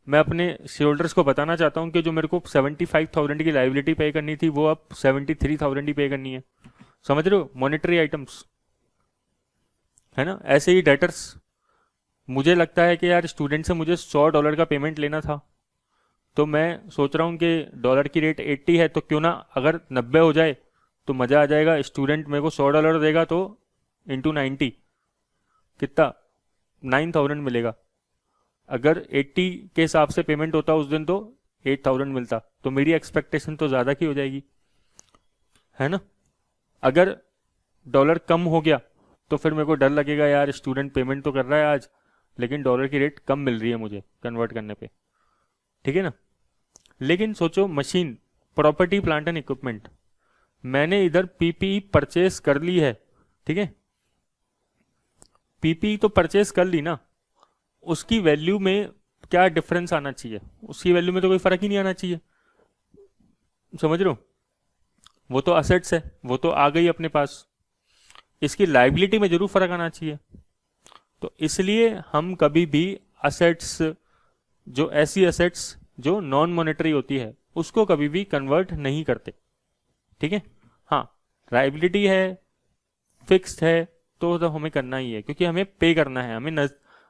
मैं अपने शेयर होल्डर्स को बताना चाहता हूँ कि जो मेरे को 75,000 की लाइबिलिटी पे करनी थी वो अब 73,000 ही पे करनी है। समझ रहे हो, मॉनेटरी आइटम्स, है ना। ऐसे ही डेटर्स, मुझे लगता है कि यार स्टूडेंट से मुझे $100 का पेमेंट लेना था, तो मैं सोच रहा हूँ कि डॉलर की रेट 80 है, तो क्यों ना अगर 90 हो जाए तो मज़ा आ जाएगा। स्टूडेंट मेरे को $100 देगा तो इंटू 90 कितना, 9,000 मिलेगा। अगर 80 के हिसाब से पेमेंट होता उस दिन तो 8,000 मिलता, तो मेरी एक्सपेक्टेशन तो ज़्यादा की हो जाएगी, है ना। अगर डॉलर कम हो गया तो फिर मेरे को डर लगेगा, यार स्टूडेंट पेमेंट तो कर रहा है आज, लेकिन डॉलर की रेट कम मिल रही है मुझे कन्वर्ट करने पे, ठीक है ना। लेकिन सोचो, machine, property, plant and equipment, मैंने इधर पीपीई परचेस कर ली है, ठीक है। पीपीई तो परचेस कर ली ना, उसकी वैल्यू में क्या डिफरेंस आना चाहिए, उसकी वैल्यू में तो कोई फर्क ही नहीं आना चाहिए, समझ रहे हो। वो तो असेट्स है, वो तो आ गई अपने पास, इसकी लाइबिलिटी में जरूर फर्क आना चाहिए। तो इसलिए हम कभी भी असेट्स, जो ऐसी असेट्स जो नॉन मॉनेटरी होती है, उसको कभी भी कन्वर्ट नहीं करते, ठीक है। हाँ, लाइबिलिटी है, फिक्स्ड है, तो हमें करना ही है, क्योंकि हमें पे करना है।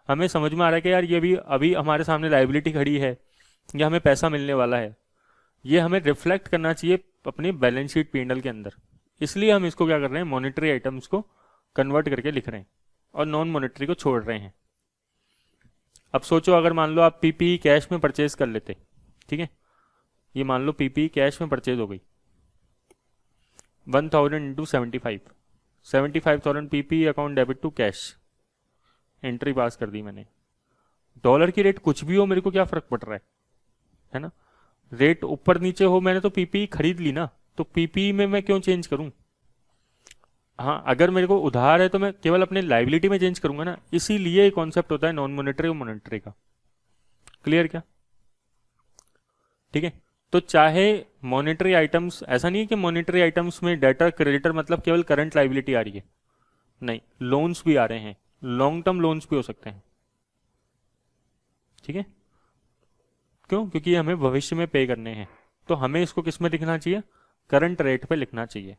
हमें समझ में आ रहा है कि यार ये भी अभी हमारे सामने लाइबिलिटी खड़ी है, या हमें पैसा मिलने वाला है, ये हमें रिफ्लेक्ट करना चाहिए अपनी बैलेंस शीट P&L के अंदर। इसलिए हम इसको क्या कर रहे हैं, मॉनेटरी आइटम्स को कन्वर्ट करके लिख रहे हैं और नॉन मॉनेटरी को छोड़ रहे हैं। अब सोचो, अगर मान लो आप पीपीई कैश में परचेज कर लेते, ठीक है, ये मान लो पीपीई कैश में परचेज हो गई, 1000 into 75,000 PPE account debit to cash, entry pass कर दी मैंने। डॉलर की रेट कुछ भी हो, मेरे को क्या फर्क पड़ रहा है ना। रेट ऊपर नीचे हो, मैंने तो पीपीई खरीद ली ना, तो पीपी में मैं क्यों चेंज करूं? हाँ, अगर मेरे को उधार है तो मैं केवल अपने लाइबिलिटी में चेंज करूंगा ना, इसीलिए कॉन्सेप्ट होता है नॉन मॉनेटरी और मॉनेटरी का। क्लियर क्या? ठीक है। तो चाहे मॉनेटरी आइटम्स, ऐसा नहीं है कि मॉनेटरी आइटम्स में डेटर क्रेडिटर मतलब केवल करंट लाइबिलिटी आ रही है, नहीं, लोन्स भी आ रहे हैं, लॉन्ग टर्म लोन्स भी हो सकते हैं। ठीक है। क्यों? क्योंकि हमें भविष्य में पे करने हैं, तो हमें इसको किस में लिखना चाहिए? करंट रेट पे लिखना चाहिए।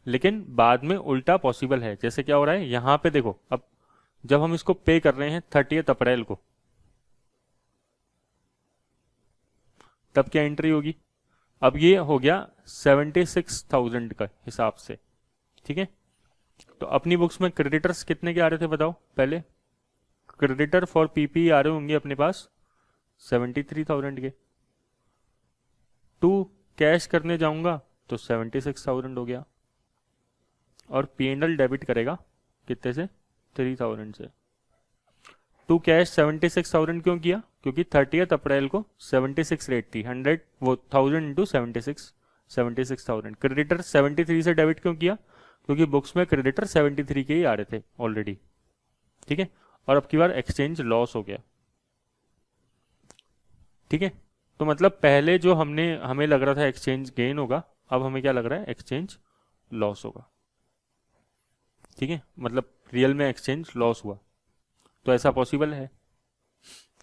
लेकिन बाद में उल्टा पॉसिबल है। जैसे क्या हो रहा है यहां पे देखो, अब जब हम इसको पे कर रहे हैं 30 अप्रैल को, तब क्या एंट्री होगी? अब ये हो गया 76,000 का हिसाब से। ठीक है। तो अपनी बुक्स में क्रेडिटर्स कितने के आ रहे थे बताओ? पहले क्रेडिटर फॉर पीपी आ रहे होंगे अपने पास 73,000 के। टू कैश करने जाऊंगा तो 76,000 हो गया, और पीएनएल डेबिट करेगा कितने से? 3,000 से। टू कैश 76,000 क्यों किया? क्योंकि 30 अप्रैल को 76 रेट थी, 100 वो 1000 इंटू 76,000। क्रेडिटर 73 से डेबिट क्यों किया? क्योंकि बुक्स में क्रेडिटर 73 के ही आ रहे थे ऑलरेडी। ठीक है। और अब की बार एक्सचेंज लॉस हो गया। ठीक है। तो मतलब पहले जो हमें लग रहा था एक्सचेंज गेन होगा, अब हमें क्या लग रहा है? एक्सचेंज लॉस होगा। ठीक है। मतलब रियल में एक्सचेंज लॉस हुआ। तो ऐसा पॉसिबल है।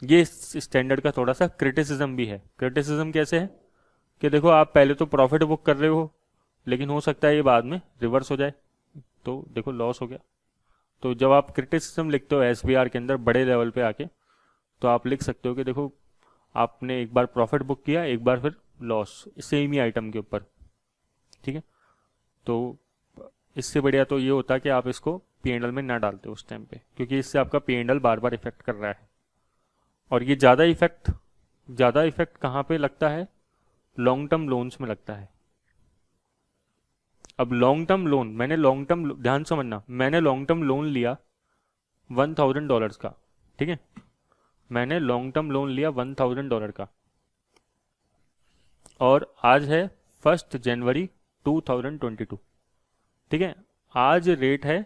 ये स्टैंडर्ड का थोड़ा सा क्रिटिसिज्म भी है। क्रिटिसिज्म कैसे है कि देखो आप पहले तो प्रॉफिट बुक कर रहे हो, लेकिन हो सकता है ये बाद में रिवर्स हो जाए, तो देखो लॉस हो गया। तो जब आप क्रिटिसिज्म लिखते हो एसबीआर के अंदर बड़े लेवल पे आके, तो आप लिख सकते हो कि देखो आपने एक बार प्रॉफिट बुक किया, एक बार फिर लॉस, सेम ही आइटम के ऊपर। ठीक है। तो इससे बढ़िया तो ये होता है कि आप इसको पीएनएल में ना डालते उस टाइम पे, क्योंकि इससे आपका पीएनएल बार बार इफेक्ट कर रहा है। और ये ज़्यादा इफेक्ट कहाँ पे लगता है? लॉन्ग टर्म लोन्स में लगता है। अब लॉन्ग टर्म लोन, ध्यान समझना, मैंने लॉन्ग टर्म लोन लिया $1,000 का। ठीक है। मैंने लॉन्ग टर्म लोन लिया $1,000 का, और आज है 1 जनवरी 2022। ठीक है। आज रेट है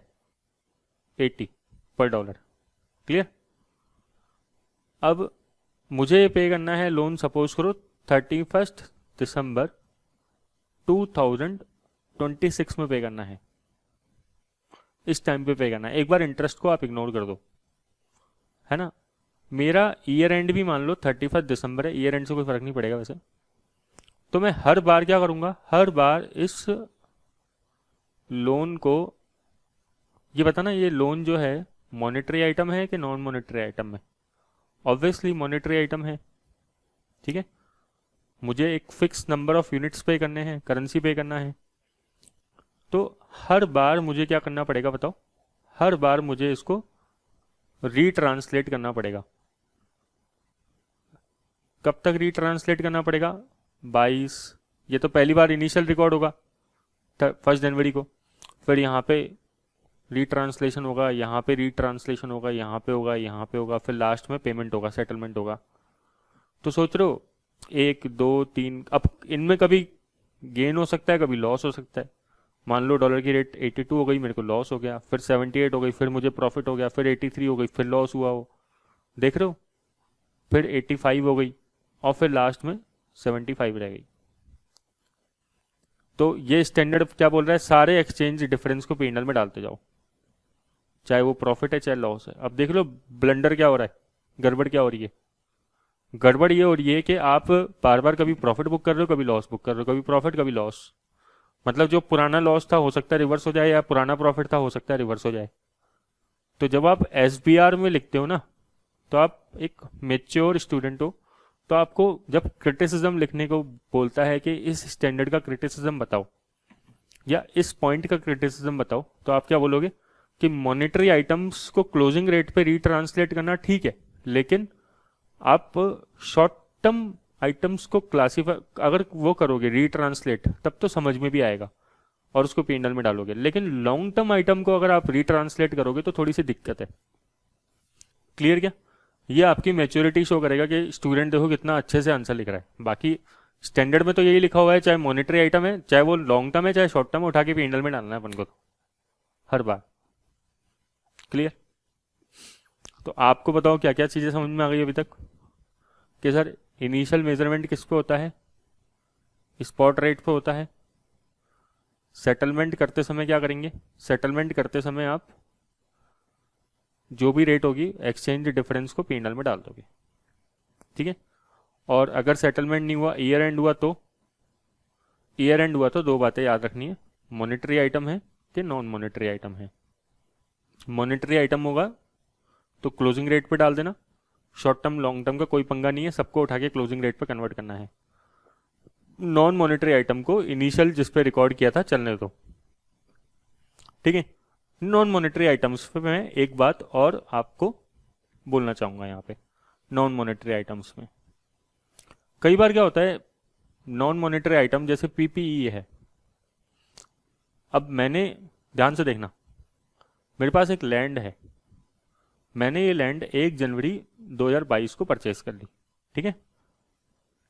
80 पर डॉलर। क्लियर? अब मुझे पे करना है लोन, सपोज करो 31 दिसंबर 2026 में पे करना है, इस टाइम पे करना है। एक बार इंटरेस्ट को आप इग्नोर कर दो, है ना। मेरा ईयर एंड भी मान लो 31 दिसंबर है, ईयर एंड से कोई फर्क नहीं पड़ेगा वैसे। तो मैं हर बार क्या करूंगा? हर बार इस लोन को, ये बताना ये लोन जो है मॉनेटरी आइटम है कि नॉन मॉनेटरी आइटम है? ऑब्वियसली मॉनेटरी आइटम है। ठीक है। मुझे एक फिक्स नंबर ऑफ यूनिट्स पे करने हैं, करेंसी पे करना है, तो हर बार मुझे क्या करना पड़ेगा बताओ? हर बार मुझे इसको रीट्रांसलेट करना पड़ेगा। कब तक रीट्रांसलेट करना पड़ेगा? 22, ये तो पहली बार इनिशियल रिकॉर्ड होगा 1 जनवरी को, फिर यहाँ पे रीट्रांसलेशन होगा, यहाँ पे रीट्रांसलेशन होगा, यहाँ पे होगा, यहाँ पे होगा, फिर लास्ट में पेमेंट होगा, सेटलमेंट होगा। तो सोच रहे हो 1 2 3, अब इनमें कभी गेन हो सकता है, कभी लॉस हो सकता है। मान लो डॉलर की रेट 82 हो गई, मेरे को लॉस हो गया, फिर 78 हो गई, फिर मुझे प्रॉफिट हो गया, फिर 83 हो गई, फिर लॉस हुआ हो, देख रहे हो, फिर 85 हो गई, और फिर लास्ट में 75 रह गई। तो ये स्टैंडर्ड क्या बोल रहा है? सारे एक्सचेंज डिफरेंस को पीएनएल में डालते जाओ, चाहे वो प्रॉफिट है चाहे लॉस है। अब देख लो ब्लंडर क्या हो रहा है, गड़बड़ क्या हो रही है? गड़बड़ ये हो रही है कि आप बार बार कभी प्रॉफिट बुक कर रहे हो, कभी लॉस बुक कर रहे हो, कभी प्रॉफिट कभी लॉस। मतलब जो पुराना लॉस था हो सकता है रिवर्स हो जाए, या पुराना प्रॉफिट था हो सकता है रिवर्स हो जाए। तो जब आप एसबीआर में लिखते हो ना, तो आप एक मेच्योर स्टूडेंट हो, तो आपको जब क्रिटिसिज्म लिखने को बोलता है कि इस स्टैंडर्ड का क्रिटिसिज्म बताओ या इस पॉइंट का क्रिटिसिज्म बताओ, तो आप क्या बोलोगे कि मॉनेटरी आइटम्स को क्लोजिंग रेट पे रीट्रांसलेट करना ठीक है, लेकिन आप शॉर्ट टर्म आइटम्स को क्लासीफाई अगर वो करोगे रीट्रांसलेट, तब तो समझ में भी आएगा और उसको पीएनएल में डालोगे। लेकिन लॉन्ग टर्म आइटम को अगर आप रीट्रांसलेट करोगे तो थोड़ी सी दिक्कत है। क्लियर क्या? ये आपकी मैच्योरिटी शो करेगा कि स्टूडेंट देखो कितना अच्छे से आंसर लिख रहा है। बाकी स्टैंडर्ड में तो यही लिखा हुआ है, चाहे मॉनेटरी आइटम है, चाहे वो लॉन्ग टर्म है, चाहे शॉर्ट टर्म है, उठा के P&L में डालना है अपन को तो हर बार। क्लियर? तो आपको बताओ क्या क्या चीज़ें समझ में आ गई अभी तक कि सर इनिशियल मेजरमेंट किस पे होता है, स्पॉट रेट पे होता है। सेटलमेंट करते समय क्या करेंगे, सेटलमेंट करते समय आप जो भी रेट होगी एक्सचेंज डिफरेंस को P&L में डाल दोगे, ठीक है। और अगर सेटलमेंट नहीं हुआ, ईयर एंड हुआ तो, ईयर एंड हुआ तो दो बातें याद रखनी है, मॉनेटरी आइटम है कि नॉन मॉनेटरी आइटम है। मॉनेटरी आइटम होगा तो क्लोजिंग रेट पे डाल देना, शॉर्ट टर्म लॉन्ग टर्म का कोई पंगा नहीं है, सबको उठा के क्लोजिंग रेट पे कन्वर्ट करना है। नॉन मॉनेटरी आइटम को इनिशियल जिस पे रिकॉर्ड किया था चलने दो, ठीक है। नॉन मॉनेटरी आइटम्स पे मैं एक बात और आपको बोलना चाहूंगा यहाँ पे, नॉन मॉनेटरी आइटम्स में कई बार क्या होता है, नॉन मॉनेटरी आइटम जैसे PPE है। अब मैंने, ध्यान से देखना, मेरे पास एक लैंड है, मैंने ये लैंड 1 जनवरी 2022 को परचेज कर ली, ठीक है,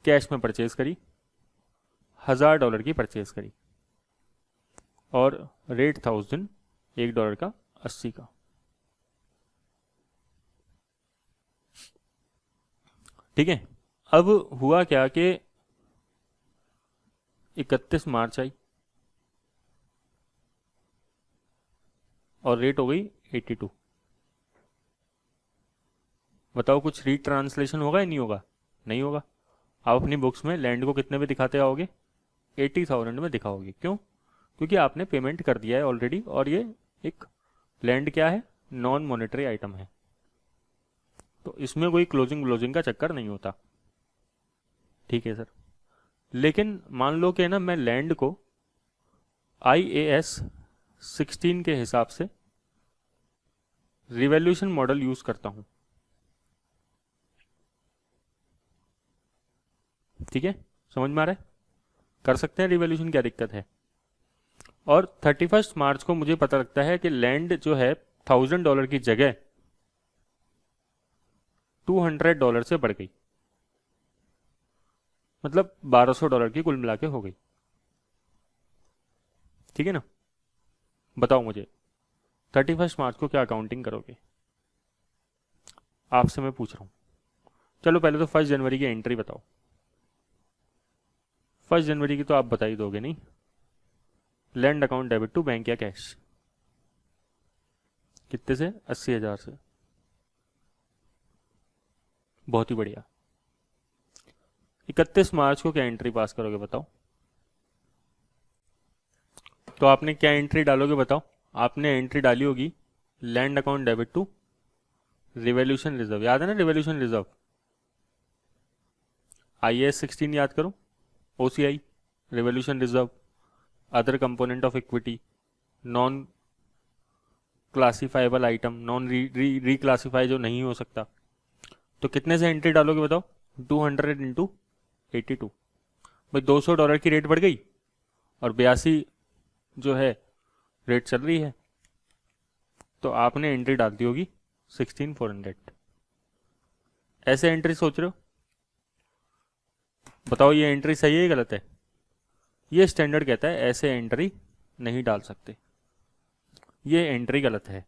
कैश में परचेज करी, $1000 की परचेज करी और रेट था उस दिन $1 का 80 का। ठीक है, अब हुआ क्या कि 31 मार्च आई और रेट हो गई 82। बताओ कुछ रीट्रांसलेशन होगा या नहीं होगा? नहीं होगा। आप अपनी बुक्स में लैंड को कितने में दिखाते आओगे? 80,000 में दिखाओगे। क्यों? क्योंकि आपने पेमेंट कर दिया है ऑलरेडी और ये एक लैंड क्या है, नॉन मॉनेटरी आइटम है, तो इसमें कोई क्लोजिंग का चक्कर नहीं होता। ठीक है सर, लेकिन मान लो कि ना मैं लैंड को IAS 16 के हिसाब से रिवैल्यूएशन मॉडल यूज करता हूं, ठीक है, समझ में आ रहा है? कर सकते हैं रिवैल्यूएशन, क्या दिक्कत है? और 31 मार्च को मुझे पता लगता है कि लैंड जो है $1000 की जगह $200 से बढ़ गई, मतलब $1200 की कुल मिला के हो गई। ठीक है ना? बताओ मुझे 31 मार्च को क्या अकाउंटिंग करोगे? आपसे मैं पूछ रहा हूं। चलो पहले तो 1 जनवरी की एंट्री बताओ। 1 जनवरी की तो आप बता ही दोगे नहीं। Land account debit to bank या कैश, कितने से? 80,000 से। बहुत ही बढ़िया। 31 मार्च को क्या एंट्री पास करोगे बताओ? तो आपने क्या एंट्री डालोगे बताओ? आपने एंट्री डाली होगी land account debit to revaluation reserve. याद है ना रिवैल्यूएशन रिजर्व? IAS 16 याद करो, OCI, revaluation reserve, other component of equity, non classifiable item, non reclassify जो नहीं हो सकता। तो कितने से एंट्री डालोगे बताओ? 200 इंटू 82। भाई $200 की रेट बढ़ गई और 82 जो है रेट चल रही है, तो आपने एंट्री डाल दी होगी 16,400। ऐसे एंट्री सोच रहे हो? बताओ ये एंट्री सही है गलत है? ये स्टैंडर्ड कहता है ऐसे एंट्री नहीं डाल सकते, ये एंट्री गलत है।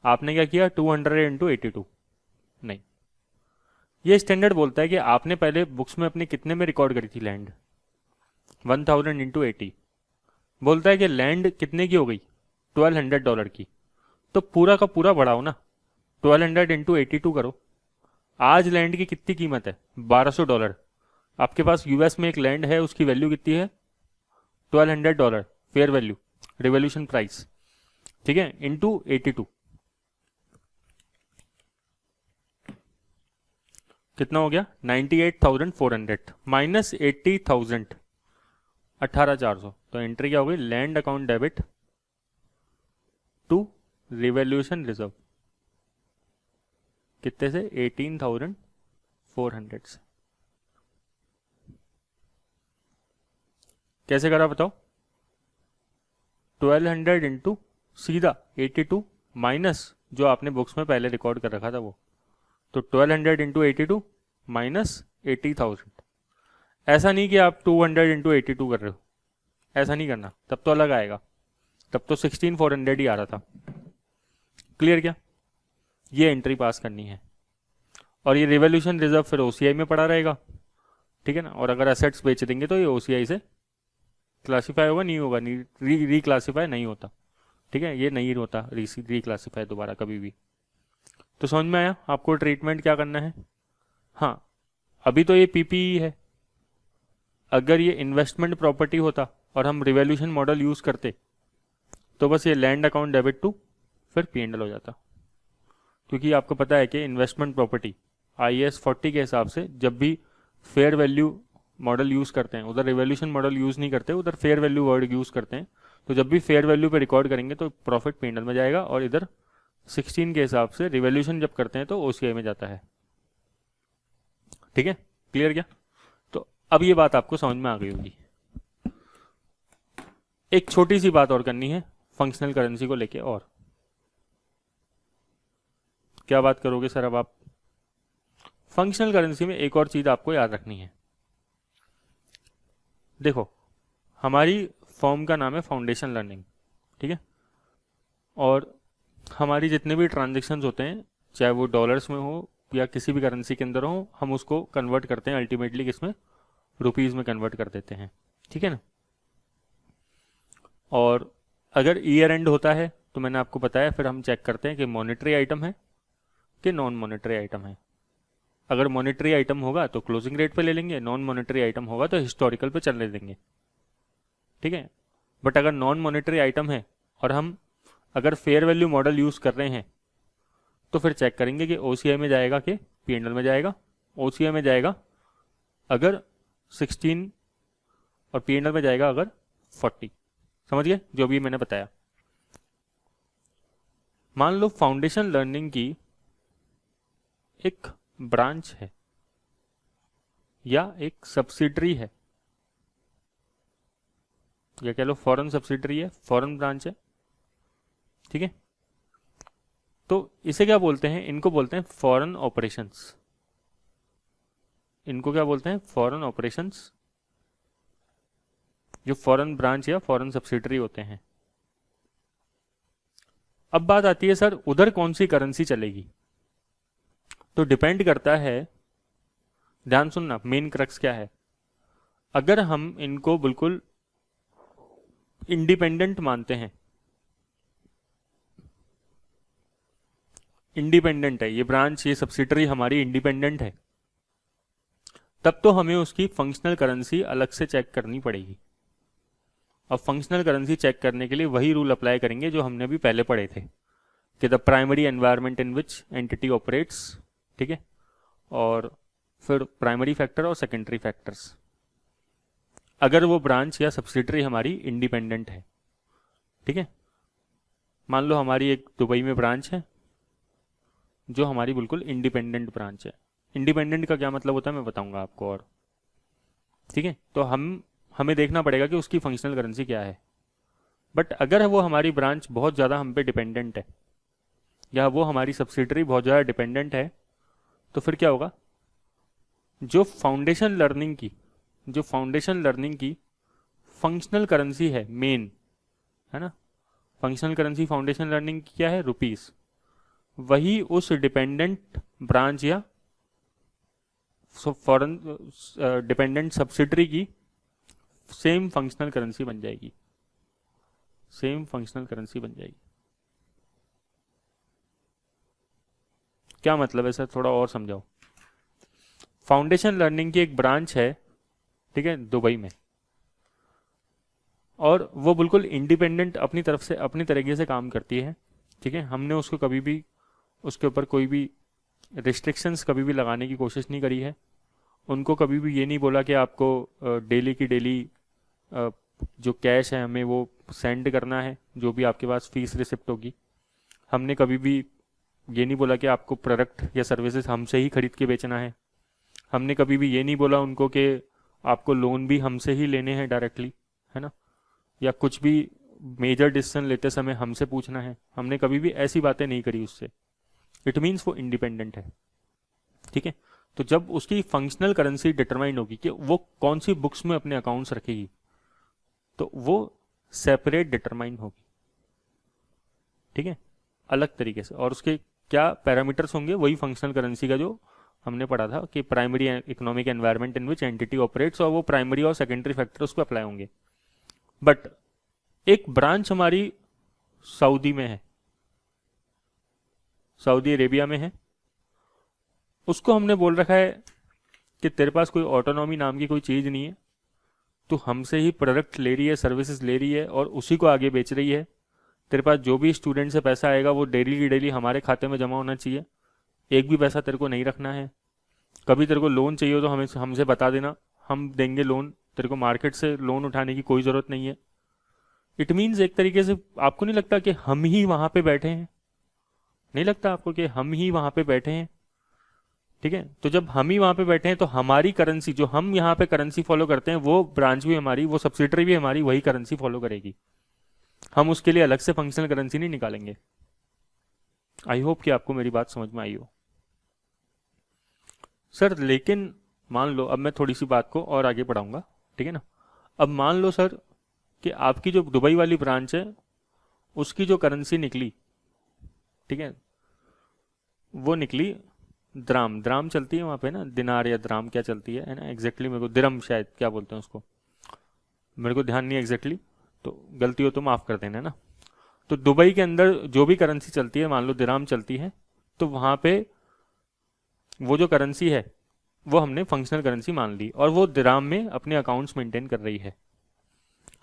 आपने क्या किया? 200 इंटू 82 नहीं, ये स्टैंडर्ड बोलता है कि आपने पहले बुक्स में अपने कितने में रिकॉर्ड करी थी लैंड? 1000 इंटू 80 बोलता है कि लैंड कितने की हो गई? $1200 की। तो पूरा का पूरा बढ़ाओ ना, 1200 इंटू 82 करो। आज लैंड की कितनी कीमत है? $1200। आपके पास यूएस में एक लैंड है, उसकी वैल्यू कितनी है? $1200 फेयर वैल्यू, रिवॉल्यूशन प्राइस, ठीक है, इंटू 82 कितना हो गया? 98,400 माइनस 80,000, 18,400। तो एंट्री क्या हो गई? Land account debit to revaluation reserve, कितने से? 18,400 से। कैसे करा बताओ? 1200 इंटू सीधा 82 माइनस जो आपने बुक्स में पहले रिकॉर्ड कर रखा था वो, तो 1200 इंटू 82 माइनस 80,000। ऐसा नहीं कि आप 200 इंटू 82 कर रहे हो, ऐसा नहीं करना, तब तो अलग आएगा, तब तो 16400 ही आ रहा था। क्लियर क्या? ये एंट्री पास करनी है, और ये रिवॉल्यूशन रिजर्व फिर ओसीआई में पड़ा रहेगा, ठीक है ना। और अगर असेट्स बेच देंगे तो ये ओसीआई से क्लासीफाई होगा, नहीं होगा, नहीं रिक्लासीफाई नहीं होता, ठीक है, ये नहीं होता रिक्लासीफाई दोबारा कभी भी। तो समझ में आया आपको ट्रीटमेंट क्या करना है? हाँ, अभी तो ये पीपीई है, अगर ये इन्वेस्टमेंट प्रॉपर्टी होता और हम रिवॉल्यूशन मॉडल यूज करते तो बस ये लैंड अकाउंट डेबिट टू फिर पीएनएल हो जाता, क्योंकि आपको पता है कि इन्वेस्टमेंट प्रॉपर्टी IAS 40 के हिसाब से जब भी फेयर वैल्यू मॉडल यूज करते हैं, उधर रिवॉल्यूशन मॉडल यूज नहीं करते, उधर फेयर वैल्यू वर्ड यूज करते हैं, तो जब भी फेयर वैल्यू पे रिकॉर्ड करेंगे तो प्रॉफिट पीएनएल में जाएगा, और इधर 16 के हिसाब से रिवॉल्यूशन जब करते हैं तो ओसीआई में जाता है, ठीक है। क्लियर क्या? तो अब ये बात आपको समझ में आ गई होगी। एक छोटी सी बात और करनी है फंक्शनल करेंसी को लेके, और क्या बात करोगे सर अब आप? फंक्शनल करेंसी में एक और चीज आपको याद रखनी है। देखो, हमारी फॉर्म का नाम है फाउंडेशन लर्निंग, ठीक है, और हमारी जितने भी ट्रांजेक्शन्स होते हैं, चाहे वो डॉलर्स में हो या किसी भी करेंसी के अंदर हो, हम उसको कन्वर्ट करते हैं अल्टीमेटली किसमें? रुपीज में कन्वर्ट कर देते हैं, ठीक है ना। और अगर ईयर एंड होता है तो मैंने आपको बताया, फिर हम चेक करते हैं कि मॉनेटरी आइटम है कि नॉन मॉनेटरी आइटम है। अगर मॉनेटरी आइटम होगा तो क्लोजिंग रेट पे ले लेंगे, नॉन मॉनेटरी आइटम होगा तो हिस्टोरिकल पे चलने देंगे, ठीक है। बट अगर नॉन मॉनेटरी आइटम है और हम अगर फेयर वैल्यू मॉडल यूज कर रहे हैं तो फिर चेक करेंगे कि ओसीआई में जाएगा कि पीएनएल में जाएगा। ओसीआई में जाएगा अगर 16 और पीएनएल में जाएगा अगर 40। समझ गए जो भी मैंने बताया? मान लो फाउंडेशन लर्निंग की एक ब्रांच है या एक सब्सिडरी है, या कह लो फॉरेन सब्सिडरी है, फॉरेन ब्रांच है, ठीक है। तो इसे क्या बोलते हैं? इनको बोलते हैं फॉरेन ऑपरेशंस। इनको क्या बोलते हैं? फॉरेन ऑपरेशंस, जो फॉरेन ब्रांच या फॉरेन सब्सिडरी होते हैं। अब बात आती है सर उधर कौन सी करेंसी चलेगी? तो डिपेंड करता है, ध्यान सुनना, मेन क्रक्स क्या है। अगर हम इनको बिल्कुल इंडिपेंडेंट मानते हैं, इंडिपेंडेंट है ये ब्रांच, ये सब्सिडरी हमारी इंडिपेंडेंट है, तब तो हमें उसकी फंक्शनल करेंसी अलग से चेक करनी पड़ेगी। अब फंक्शनल करेंसी चेक करने के लिए वही रूल अप्लाई करेंगे जो हमने अभी पहले पढ़े थे कि the primary environment in which entity operates, ठीक है, और फिर प्राइमरी फैक्टर और सेकेंडरी फैक्टर्स। अगर वो ब्रांच या सब्सिडरी हमारी इंडिपेंडेंट है, ठीक है, मान लो हमारी एक दुबई में ब्रांच है जो हमारी बिल्कुल इंडिपेंडेंट ब्रांच है। इंडिपेंडेंट का क्या मतलब होता है मैं बताऊंगा आपको, और ठीक है। तो हमें देखना पड़ेगा कि उसकी फंक्शनल करेंसी क्या है। बट अगर वो हमारी ब्रांच बहुत ज़्यादा हम पे डिपेंडेंट है या वो हमारी सब्सिडरी बहुत ज़्यादा डिपेंडेंट है, तो फिर क्या होगा? जो फाउंडेशन लर्निंग की फंक्शनल करेंसी है मेन, है ना, फंक्शनल करेंसी फाउंडेशन लर्निंग की क्या है? रुपीस। वही उस डिपेंडेंट ब्रांच या फॉरेन डिपेंडेंट सब्सिडरी की सेम फंक्शनल करेंसी बन जाएगी, सेम फंक्शनल करेंसी बन जाएगी। क्या मतलब है सर? थोड़ा और समझाओ। फाउंडेशन लर्निंग की एक ब्रांच है, ठीक है, दुबई में, और वो बिल्कुल इंडिपेंडेंट अपनी तरफ से अपनी तरीके से काम करती है, ठीक है। हमने उसको कभी भी उसके ऊपर कोई भी रिस्ट्रिक्शंस कभी भी लगाने की कोशिश नहीं करी है। उनको कभी भी ये नहीं बोला कि आपको डेली की डेली जो कैश है हमें वो सेंड करना है, जो भी आपके पास फीस रिसिप्ट होगी। हमने कभी भी ये नहीं बोला कि आपको प्रोडक्ट या सर्विसेज हमसे ही खरीद के बेचना है। हमने कभी भी ये नहीं बोला उनको कि आपको लोन भी हमसे ही लेने हैं डायरेक्टली, है ना, या कुछ भी मेजर डिसीजन लेते समय हमसे पूछना है। हमने कभी भी ऐसी बातें नहीं करी उससे। इट मीन्स वो इंडिपेंडेंट है, ठीक है। तो जब उसकी फंक्शनल करेंसी डिटरमाइन होगी कि वो कौन सी बुक्स में अपने अकाउंट्स रखेगी, तो वो सेपरेट डिटरमाइन होगी, ठीक है, अलग तरीके से। और उसके क्या पैरामीटर्स होंगे, वही फंक्शनल करेंसी का जो हमने पढ़ा था कि primary economic environment in which entity operates, और वो प्राइमरी और सेकेंडरी फैक्टर उस पर अप्लाई होंगे। बट एक ब्रांच हमारी सऊदी में है, सऊदी अरेबिया में है, उसको हमने बोल रखा है कि तेरे पास कोई ऑटोनॉमी नाम की कोई चीज़ नहीं है, तो हमसे ही प्रोडक्ट ले रही है, सर्विसेज ले रही है और उसी को आगे बेच रही है। तेरे पास जो भी स्टूडेंट से पैसा आएगा वो डेली की डेली हमारे खाते में जमा होना चाहिए, एक भी पैसा तेरे को नहीं रखना है। कभी तेरे को लोन चाहिए हो तो हमें हमसे बता देना, हम देंगे लोन, तेरे को मार्केट से लोन उठाने की कोई ज़रूरत नहीं है। इट मीन्स एक तरीके से आपको नहीं लगता कि हम ही वहाँ पे बैठे हैं? नहीं लगता आपको कि हम ही वहाँ पे बैठे हैं? ठीक है, तो जब हम ही वहाँ पे बैठे हैं तो हमारी करेंसी, जो हम यहाँ पे करेंसी फॉलो करते हैं, वो ब्रांच भी हमारी, वो सब्सिडरी भी हमारी वही करेंसी फॉलो करेगी। हम उसके लिए अलग से फंक्शनल करेंसी नहीं निकालेंगे। आई होप कि आपको मेरी बात समझ में आई हो। सर लेकिन मान लो, अब मैं थोड़ी सी बात को और आगे बढ़ाऊंगा, ठीक है ना। अब मान लो सर कि आपकी जो दुबई वाली ब्रांच है उसकी जो करेंसी निकली, ठीक है, वो निकली द्राम, द्राम चलती है वहाँ पे ना, दिनार या द्राम क्या चलती है ना एग्जैक्टली, मेरे को दिरम शायद क्या बोलते हैं उसको, मेरे को ध्यान नहीं एग्जैक्टली, तो गलती हो तो माफ़ कर देना ना। तो दुबई के अंदर जो भी करेंसी चलती है, मान लो दिराम चलती है, तो वहाँ पे वो जो करेंसी है वो हमने फंक्शनल करेंसी मान ली और वो दिराम में अपने अकाउंट्स मेंटेन कर रही है।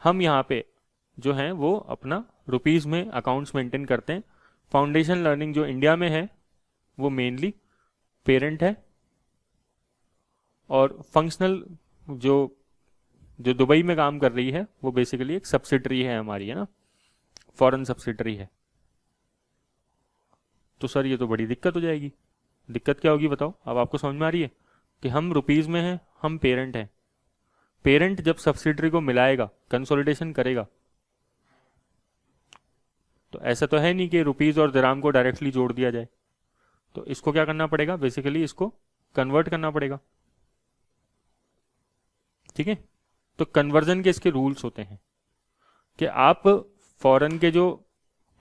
हम यहाँ पे जो हैं वो अपना रुपीज़ में अकाउंट्स मेंटेन करते हैं। फाउंडेशन लर्निंग जो इंडिया में है वो मेनली पेरेंट है, और फंक्शनल जो जो दुबई में काम कर रही है वो बेसिकली एक सब्सिडरी है हमारी, है ना, फॉरेन सब्सिडरी है। तो सर ये तो बड़ी दिक्कत हो जाएगी। दिक्कत क्या होगी बताओ, अब आपको समझ में आ रही है कि हम रुपीज़ में हैं, हम पेरेंट हैं। पेरेंट जब सब्सिडरी को मिलाएगा, कंसोलिडेशन करेगा, तो ऐसा तो है नहीं कि रुपीज़ और दिराम को डायरेक्टली जोड़ दिया जाए, तो इसको क्या करना पड़ेगा, बेसिकली इसको कन्वर्ट करना पड़ेगा, ठीक है। तो कन्वर्जन के इसके रूल्स होते हैं कि आप फॉरेन के जो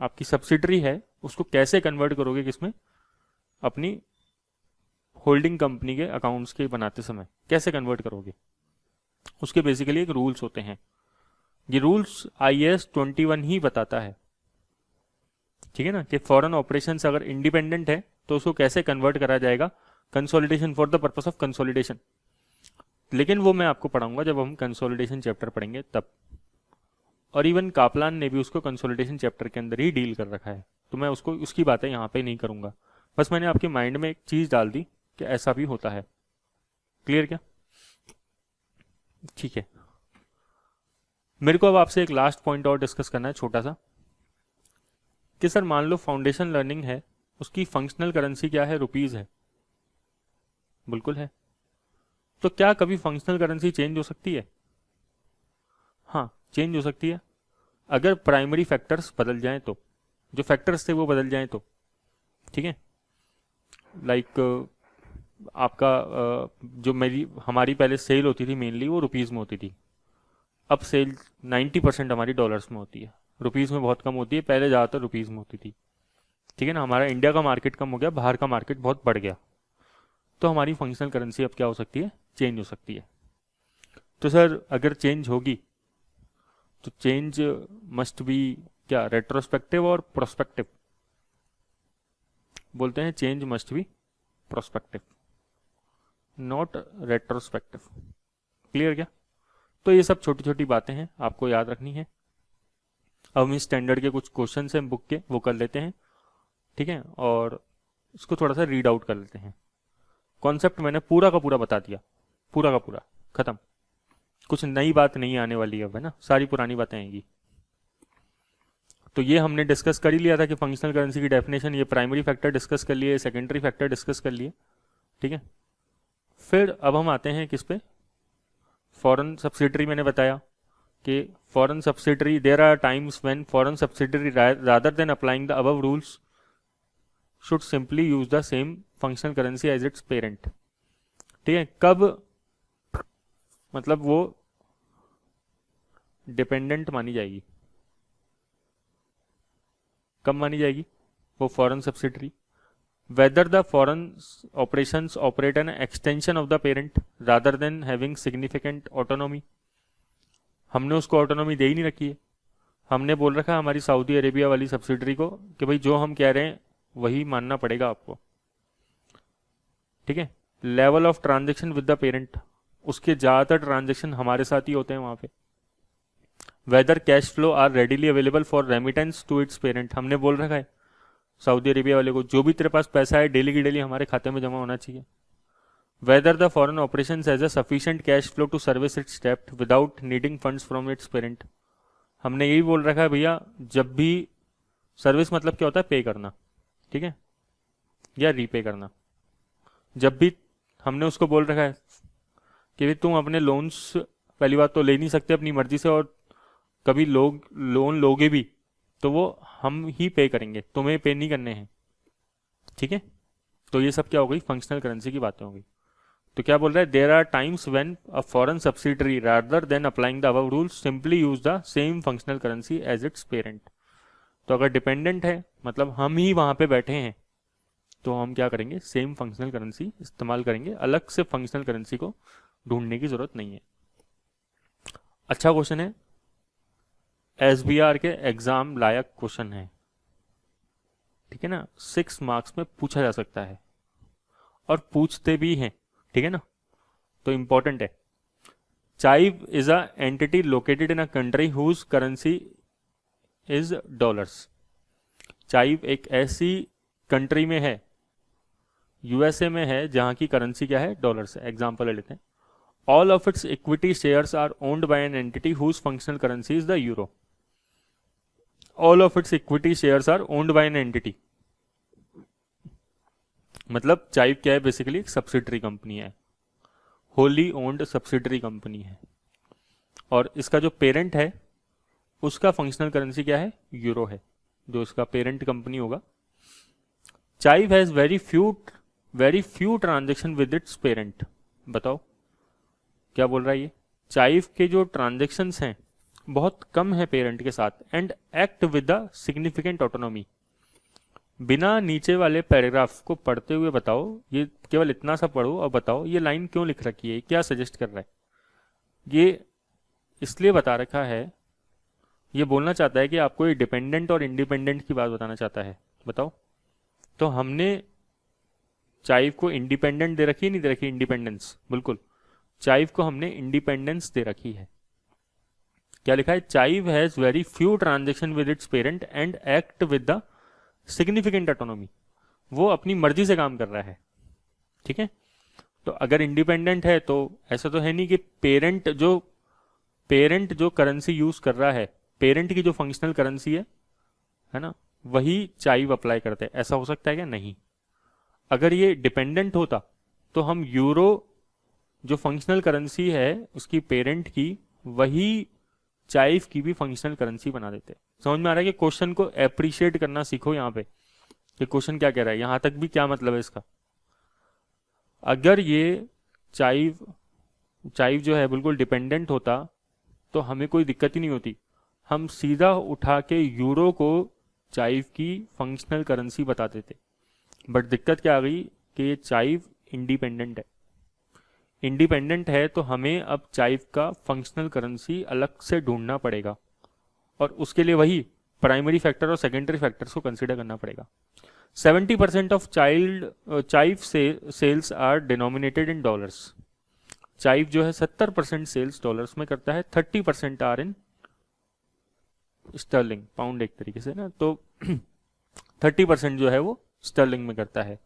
आपकी सब्सिडरी है उसको कैसे कन्वर्ट करोगे, किसमें, अपनी होल्डिंग कंपनी के अकाउंट्स के बनाते समय कैसे कन्वर्ट करोगे, उसके बेसिकली एक रूल्स होते हैं। ये रूल्स IAS 21 ही बताता है, ठीक है ना, कि फॉरेन ऑपरेशंस अगर इंडिपेंडेंट है तो उसको कैसे कन्वर्ट करा जाएगा, consolidation for the purpose of consolidation. लेकिन वो मैं आपको पढ़ाऊंगा जब हम कंसोलिडेशन चैप्टर पढ़ेंगे तब, और इवन कापलान ने भी उसको कंसोलिडेशन चैप्टर के अंदर ही डील कर रखा है, तो मैं उसको उसकी बातें यहाँ पे नहीं करूंगा। बस मैंने आपके माइंड में एक चीज़ डाल दी कि ऐसा भी होता है। क्लियर क्या? ठीक है, मेरे को अब आपसे एक लास्ट पॉइंट और डिस्कस करना है छोटा सा, कि सर मान लो फाउंडेशन लर्निंग है, उसकी फंक्शनल करेंसी क्या है, रुपीज़ है, बिल्कुल है। तो क्या कभी फंक्शनल करेंसी चेंज हो सकती है? हाँ, चेंज हो सकती है, अगर प्राइमरी फैक्टर्स बदल जाएं तो, जो फैक्टर्स थे वो बदल जाएं तो, ठीक है। लाइक आपका जो हमारी पहले सेल होती थी मेनली वो रुपीज़ में होती थी, अब सेल 90% हमारी डॉलर्स में होती है, रुपीज़ में बहुत कम होती है, पहले ज़्यादातर रुपीज़ में होती थी, ठीक है ना। हमारा इंडिया का मार्केट कम हो गया, बाहर का मार्केट बहुत बढ़ गया, तो हमारी फंक्शनल करेंसी अब क्या हो सकती है, चेंज हो सकती है। तो सर अगर चेंज होगी तो चेंज मस्ट बी क्या, रेट्रोस्पेक्टिव और प्रोस्पेक्टिव? बोलते हैं change must be prospective, not retrospective. Clear क्या? तो ये सब छोटी छोटी बातें हैं, आपको याद रखनी है। अब हम स्टैंडर्ड के कुछ क्वेश्चन हैं बुक के, वो कर लेते हैं, ठीक है, और इसको थोड़ा सा रीड आउट कर लेते हैं। कॉन्सेप्ट मैंने पूरा का पूरा बता दिया, पूरा का पूरा खत्म, कुछ नई बात नहीं आने वाली अब, है ना, सारी पुरानी बातें आएंगी। तो ये हमने डिस्कस कर ही लिया था कि फंक्शनल करेंसी की डेफिनेशन, ये प्राइमरी फैक्टर डिस्कस कर लिए, सेकेंडरी फैक्टर डिस्कस कर लिए, ठीक है। फिर अब हम आते हैं किस पे, फॉरेन सब्सिडरी। मैंने बताया कि foreign subsidiary, there are times when foreign subsidiary rather than applying the above rules should simply use the same functional currency as its parent. ठीक है, कब मतलब वो डिपेंडेंट मानी जाएगी, कब मानी जाएगी वो foreign subsidiary? whether the foreign operations operate an extension of the parent rather than having significant autonomy। हमने उसको ऑटोनॉमी दे ही नहीं रखी है, हमने बोल रखा है हमारी सऊदी अरेबिया वाली सब्सिडरी को कि भाई जो हम कह रहे हैं वही मानना पड़ेगा आपको, ठीक है। Level of transaction with the parent, उसके ज़्यादातर ट्रांजेक्शन हमारे साथ ही होते हैं वहाँ पे। Whether cash flow are readily available for remittance to its parent, हमने बोल रखा है सऊदी अरेबिया वाले को जो भी तेरे पास पैसा है डेली की डेली हमारे खाते में जमा होना चाहिए। Whether the foreign operations has a sufficient cash flow to service its डेब्ट without needing funds from its parent, हमने यही बोल रखा है भैया जब भी सर्विस मतलब क्या होता है, पे करना, ठीक है, या रीपे करना। जब भी हमने उसको बोल रखा है कि भाई तुम अपने लोन्स पहली बात तो ले नहीं सकते अपनी मर्जी से, और कभी लोन लोगे भी तो वो हम ही पे करेंगे, तुम्हें पे नहीं करने हैं, ठीक है। तो ये सब क्या हो गई, फंक्शनल करेंसी की बातें हो गई। तो क्या बोल रहा है, there are times when a foreign subsidiary rather than applying the above rules simply use the same functional currency as its parent. तो अगर डिपेंडेंट है मतलब हम ही वहां पे बैठे हैं तो हम क्या करेंगे, सेम फंक्शनल करेंसी इस्तेमाल करेंगे, अलग से फंक्शनल करेंसी को ढूंढने की जरूरत नहीं है। अच्छा क्वेश्चन है, एसबीआर के एग्जाम लायक क्वेश्चन है, ठीक है ना, 6 मार्क्स में पूछा जा सकता है और पूछते भी हैं, ठीक है ना, तो इंपॉर्टेंट है। Chive is a entity located in a country whose currency is dollars. Chive एक ऐसी कंट्री में है, यूएसए में है, जहां की करेंसी क्या है, डॉलर्स है। एग्जाम्पल ले लेते हैं, all of its equity shares are owned by an entity whose functional currency is the euro. All of its equity shares are owned by an entity, मतलब चाइव क्या है, बेसिकली एक सब्सिडरी कंपनी है, होली ओन्ड सब्सिडरी कंपनी है, और इसका जो पेरेंट है उसका फंक्शनल करेंसी क्या है, यूरो है, जो इसका पेरेंट कंपनी होगा। Chive has very few transaction with its parent. बताओ क्या बोल रहा है ये, चाइव के जो ट्रांजेक्शन्स हैं बहुत कम है पेरेंट के साथ, and act with the significant autonomy. बिना नीचे वाले पैराग्राफ को पढ़ते हुए बताओ, ये केवल इतना सा पढ़ो और बताओ ये लाइन क्यों लिख रखी है, क्या सजेस्ट कर रहा है। ये इसलिए बता रखा है, ये बोलना चाहता है कि आपको ये डिपेंडेंट और इंडिपेंडेंट की बात बताना चाहता है। बताओ, तो हमने चाइव को इंडिपेंडेंट दे रखी है, नहीं दे रखी, इंडिपेंडेंस, बिल्कुल चाइव को हमने इंडिपेंडेंस दे रखी है। क्या लिखा है, Chive has very few transaction with its parent and act with the significant autonomy, वो अपनी मर्जी से काम कर रहा है, ठीक है। तो अगर इंडिपेंडेंट है तो ऐसा तो है नहीं कि पेरेंट जो करेंसी यूज कर रहा है, पेरेंट की जो फंक्शनल करेंसी है ना, वही चाइव अप्लाई करते हैं, ऐसा हो सकता है क्या, नहीं। अगर ये डिपेंडेंट होता तो हम यूरो जो फंक्शनल करेंसी है उसकी पेरेंट की, वही चाइव की भी फंक्शनल करेंसी बना देते। समझ में आ रहा है कि क्वेश्चन को एप्रिशिएट करना सीखो यहाँ पे, कि क्वेश्चन क्या कह रहा है, यहां तक भी क्या मतलब है इसका। अगर ये चाइव जो है बिल्कुल डिपेंडेंट होता तो हमें कोई दिक्कत ही नहीं होती, हम सीधा उठा के यूरो को चाइव की फंक्शनल करेंसी बता देते। बट दिक्कत क्या आ गई कि ये चाइव इंडिपेंडेंट है, इंडिपेंडेंट है तो हमें अब चाइव का फंक्शनल करेंसी अलग से ढूंढना पड़ेगा, और उसके लिए वही प्राइमरी फैक्टर और सेकेंडरी फैक्टर्स को कंसीडर करना पड़ेगा। 70% of Chive sales are denominated in dollars. Chive जो है 70% सेल्स डॉलर्स में करता है, 30% आर इन स्टर्लिंग, पाउंड एक तरीके से ना, तो 30% जो है वो स्टर्लिंग में करता है,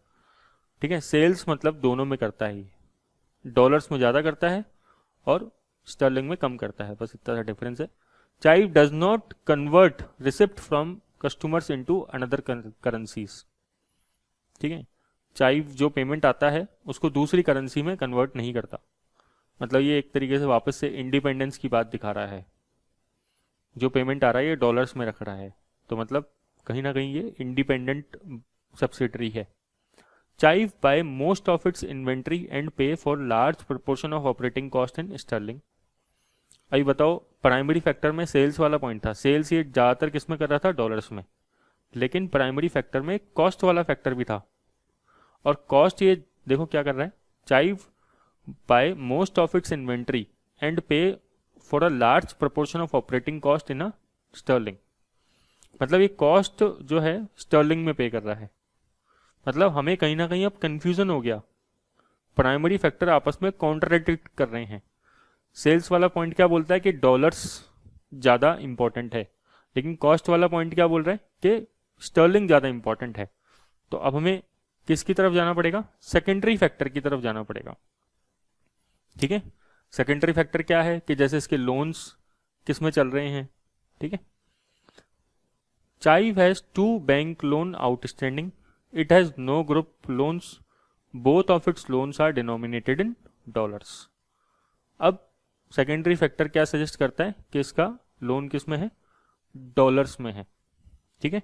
ठीक है। सेल्स मतलब दोनों में करता है, डॉलर्स में ज्यादा करता है और स्टर्लिंग में कम करता है, बस इतना सा डिफरेंस है। Chive does not convert receipt from customers into another currencies, ठीक है। चाइव जो पेमेंट आता है उसको दूसरी करेंसी में कन्वर्ट नहीं करता, मतलब ये एक तरीके से वापस से इंडिपेंडेंस की बात दिखा रहा है। जो पेमेंट आ रहा है ये डॉलर्स में रख रहा है, तो मतलब कहीं ना कहीं ये इंडिपेंडेंट सब्सिडरी है। Chive buy most of its inventory and pay for large proportion of operating cost in sterling. अभी बताओ, प्राइमरी फैक्टर में सेल्स वाला पॉइंट था, सेल्स ये ज़्यादातर किस में कर रहा था, डॉलर्स में, लेकिन प्राइमरी फैक्टर में कॉस्ट वाला फैक्टर भी था, और कॉस्ट ये देखो क्या कर रहा है, Chive buy most of its inventory and pay for a large proportion of operating cost in a sterling. मतलब ये कॉस्ट जो है स्टर्लिंग में पे कर रहा है। मतलब हमें कहीं ना कहीं अब कंफ्यूजन हो गया, प्राइमरी फैक्टर आपस में कॉन्ट्राडिक्ट कर रहे हैं। सेल्स वाला पॉइंट क्या बोलता है कि डॉलर्स ज़्यादा इंपॉर्टेंट है, लेकिन कॉस्ट वाला पॉइंट क्या बोल रहा है कि स्टर्लिंग ज़्यादा इंपॉर्टेंट है। तो अब हमें किसकी तरफ जाना पड़ेगा, सेकेंडरी फैक्टर की तरफ जाना पड़ेगा। ठीक है, सेकेंडरी फैक्टर क्या है कि जैसे इसके लोन्स किस में चल रहे हैं। ठीक है, Chive has 2 bank loan outstanding, it has no group loans, both of its loans are denominated in dollars. अब सेकेंडरी फैक्टर क्या सजेस्ट करता है कि इसका लोन किस में है, डॉलर्स में है। ठीक है,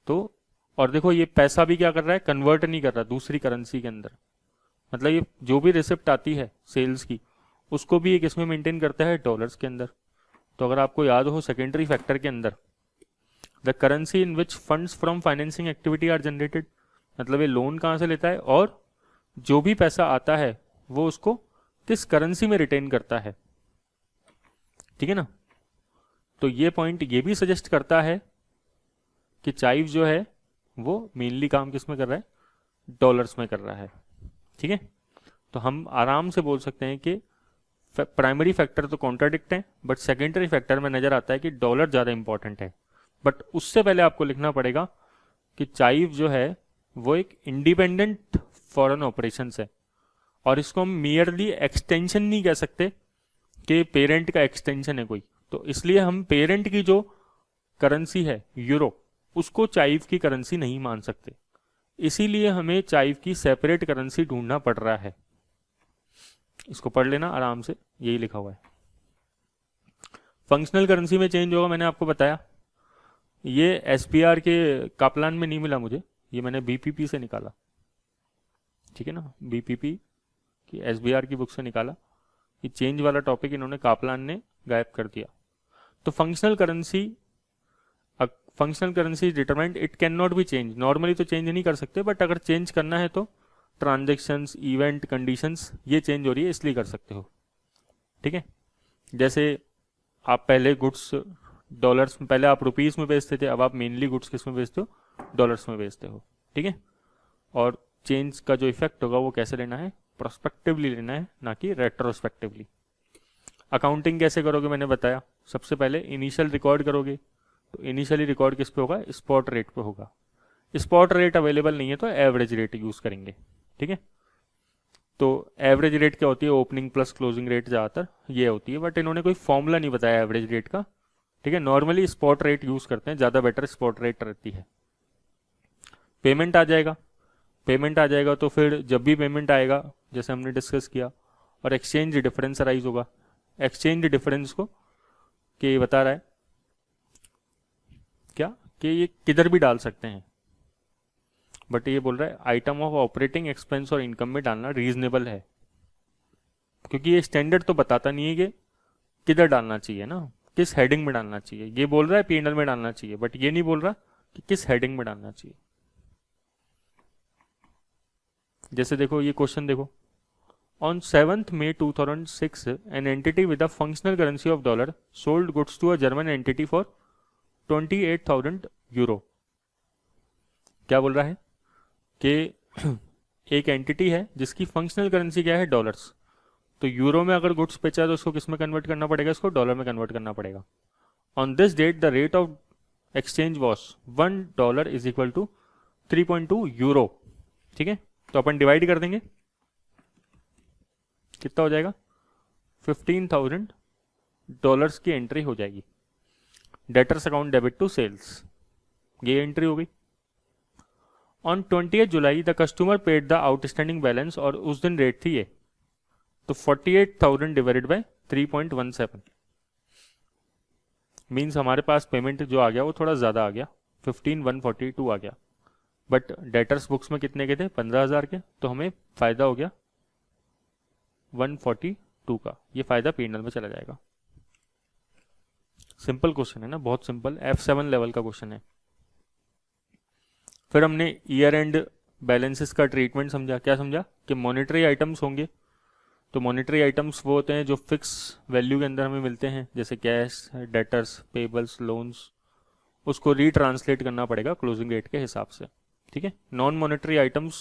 तो और देखो ये पैसा भी क्या कर रहा है, कन्वर्ट नहीं कर रहा दूसरी करेंसी के अंदर। मतलब ये जो भी रिसिप्ट आती है सेल्स की, उसको भी ये किस में मेंटेन करता है, डॉलर्स के अंदर। तो अगर आपको याद हो सेकेंडरी फैक्टर के अंदर the currency in which funds from financing activity are generated, मतलब ये लोन कहाँ से लेता है और जो भी पैसा आता है वो उसको किस करेंसी में रिटेन करता है। ठीक है ना, तो ये पॉइंट ये भी सजेस्ट करता है कि चाइव जो है वो मेनली काम किस में कर रहा है, डॉलर्स में कर रहा है। ठीक है, तो हम आराम से बोल सकते हैं कि प्राइमरी फैक्टर तो कॉन्ट्राडिक्ट है, बट सेकेंडरी फैक्टर में नजर आता है कि डॉलर ज़्यादा इंपॉर्टेंट है। बट उससे पहले आपको लिखना पड़ेगा कि चाइव जो है वो एक इंडिपेंडेंट फॉरेन ऑपरेशंस है, और इसको हम मियरली एक्सटेंशन नहीं कह सकते कि पेरेंट का एक्सटेंशन है कोई। तो इसलिए हम पेरेंट की जो करेंसी है यूरो, उसको चाइव की करेंसी नहीं मान सकते, इसीलिए हमें चाइव की सेपरेट करेंसी ढूंढना पड़ रहा है। इसको पढ़ लेना आराम से, यही लिखा हुआ है। फंक्शनल करेंसी में चेंज होगा, मैंने आपको बताया। ये एसपीआर के कापलान में नहीं मिला मुझे, ये मैंने बीपीपी से निकाला। ठीक है ना, बीपीपी की एसबीआर की बुक से निकाला। ये चेंज वाला टॉपिक इन्होंने कापलान ने गायब कर दिया। तो functional currency determined it can not be change. Normally तो चेंज नहीं कर सकते, बट अगर चेंज करना है तो ट्रांजेक्शन्स, इवेंट, कंडीशंस ये चेंज हो रही है इसलिए कर सकते हो। ठीक है, जैसे आप पहले गुड्स डॉलर्स में, पहले आप रुपीस में बेचते थे, अब आप मेनली गुड्स किस में बेचते हो, डॉलर्स में बेचते हो। ठीक है, और चेंज का जो इफेक्ट होगा वो कैसे लेना है, प्रोस्पेक्टिवली लेना है, ना कि रेट्रोस्पेक्टिवली। अकाउंटिंग कैसे करोगे मैंने बताया, सबसे पहले इनिशियल रिकॉर्ड करोगे, तो इनिशियली रिकॉर्ड किस पे होगा, स्पॉट रेट पे होगा। स्पॉट रेट अवेलेबल नहीं है तो एवरेज रेट यूज करेंगे। ठीक है, तो एवरेज रेट क्या होती है, ओपनिंग प्लस क्लोजिंग रेट ज़्यादातर ये होती है, बट इन्होंने कोई फॉर्मूला नहीं बताया एवरेज रेट का। ठीक है, नॉर्मली स्पॉट रेट यूज करते हैं, ज़्यादा बेटर स्पॉट रेट रहती है। पेमेंट आ जाएगा तो फिर जब भी पेमेंट आएगा, जैसे हमने डिस्कस किया, और एक्सचेंज डिफरेंस अराइज होगा। एक्सचेंज डिफरेंस को कि ये बता रहा है क्या कि ये किधर भी डाल सकते हैं, बट ये बोल रहा है आइटम ऑफ ऑपरेटिंग एक्सपेंस और इनकम में डालना रीजनेबल है, क्योंकि ये स्टैंडर्ड तो बताता नहीं है कि किधर डालना चाहिए ना, किस हेडिंग में डालना चाहिए। ये बोल रहा है पीएनएल में डालना चाहिए, बट ये नहीं बोल रहा कि किस हेडिंग में डालना चाहिए। जैसे देखो ये क्वेश्चन देखो, on 7th May 2006 an entity with a functional currency of dollar sold goods to a German entity for 28,000 euro. क्या बोल रहा है कि एक एंटिटी है जिसकी फंक्शनल करेंसी क्या है, डॉलर्स। तो यूरो में अगर गुड्स बेचा है तो उसको किस में कन्वर्ट करना पड़ेगा, इसको डॉलर में कन्वर्ट करना पड़ेगा। On this date the rate of exchange was $1 is equal to 3.2 euro. ठीक है, तो अपन डिवाइड कर देंगे, कितना हो जाएगा, 15,000 डॉलर्स की एंट्री हो जाएगी। Debtors account debit to sales, ये एंट्री हो गई। On 20 July the customer paid the outstanding balance, और उस दिन रेट थी ये, तो 48,000 डिवाइडेड बाय 3.17 मीन्स हमारे पास पेमेंट जो आ गया वो थोड़ा ज़्यादा आ गया, 15,142 आ गया। बट डेटर्स बुक्स में कितने के थे, 15,000 के, तो हमें फ़ायदा हो गया 142 का, ये फ़ायदा P&L में चला जाएगा। सिंपल क्वेश्चन है ना, बहुत सिंपल, F7 लेवल का क्वेश्चन है। फिर हमने ईयर एंड बैलेंसेस का ट्रीटमेंट समझा। क्या समझा कि मॉनेटरी आइटम्स होंगे, तो मॉनेटरी आइटम्स वो होते हैं जो फिक्स वैल्यू के अंदर हमें मिलते हैं, जैसे कैश, डेटर्स, पेबल्स, लोन्स, उसको रीट्रांसलेट करना पड़ेगा क्लोजिंग डेट के हिसाब से, ठीक है। नॉन मॉनेटरी आइटम्स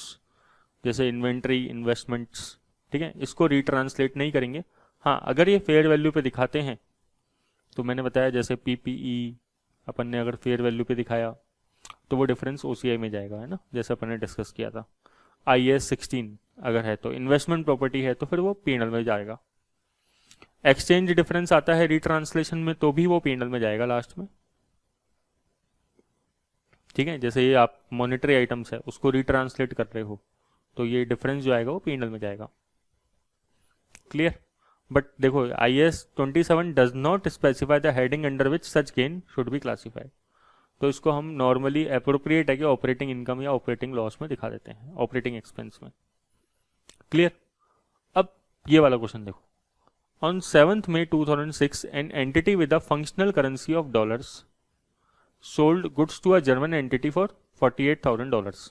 जैसे इन्वेंट्री, इन्वेस्टमेंट्स, ठीक है, इसको रीट्रांसलेट नहीं करेंगे। हाँ, अगर ये फेयर वैल्यू पे दिखाते हैं तो मैंने बताया जैसे PPE अपन ने अगर फेयर वैल्यू पे दिखाया तो वो डिफरेंस OCI में जाएगा, है ना, जैसे अपन ने डिस्कस किया था। IAS 16 अगर है तो इन्वेस्टमेंट प्रॉपर्टी है तो फिर वो P&L में जाएगा। एक्सचेंज डिफरेंस आता है रीट्रांसलेशन में तो भी वो P&L में जाएगा लास्ट में, ठीक है। जैसे ये आप मॉनेटरी आइटम्स है उसको रीट्रांसलेट कर रहे हो तो ये डिफरेंस जो आएगा वो P&L में जाएगा। क्लियर। बट देखो IAS 27 does not specify the heading under which such gain should be classified, तो इसको हम नॉर्मली अप्रोप्रिएट है कि ऑपरेटिंग इनकम या ऑपरेटिंग लॉस में दिखा देते हैं, ऑपरेटिंग एक्सपेंस में। क्लियर। अब ये वाला क्वेश्चन देखो, on 7th May 2006 an entity with the functional currency of dollars sold goods to a German entity for $48,000।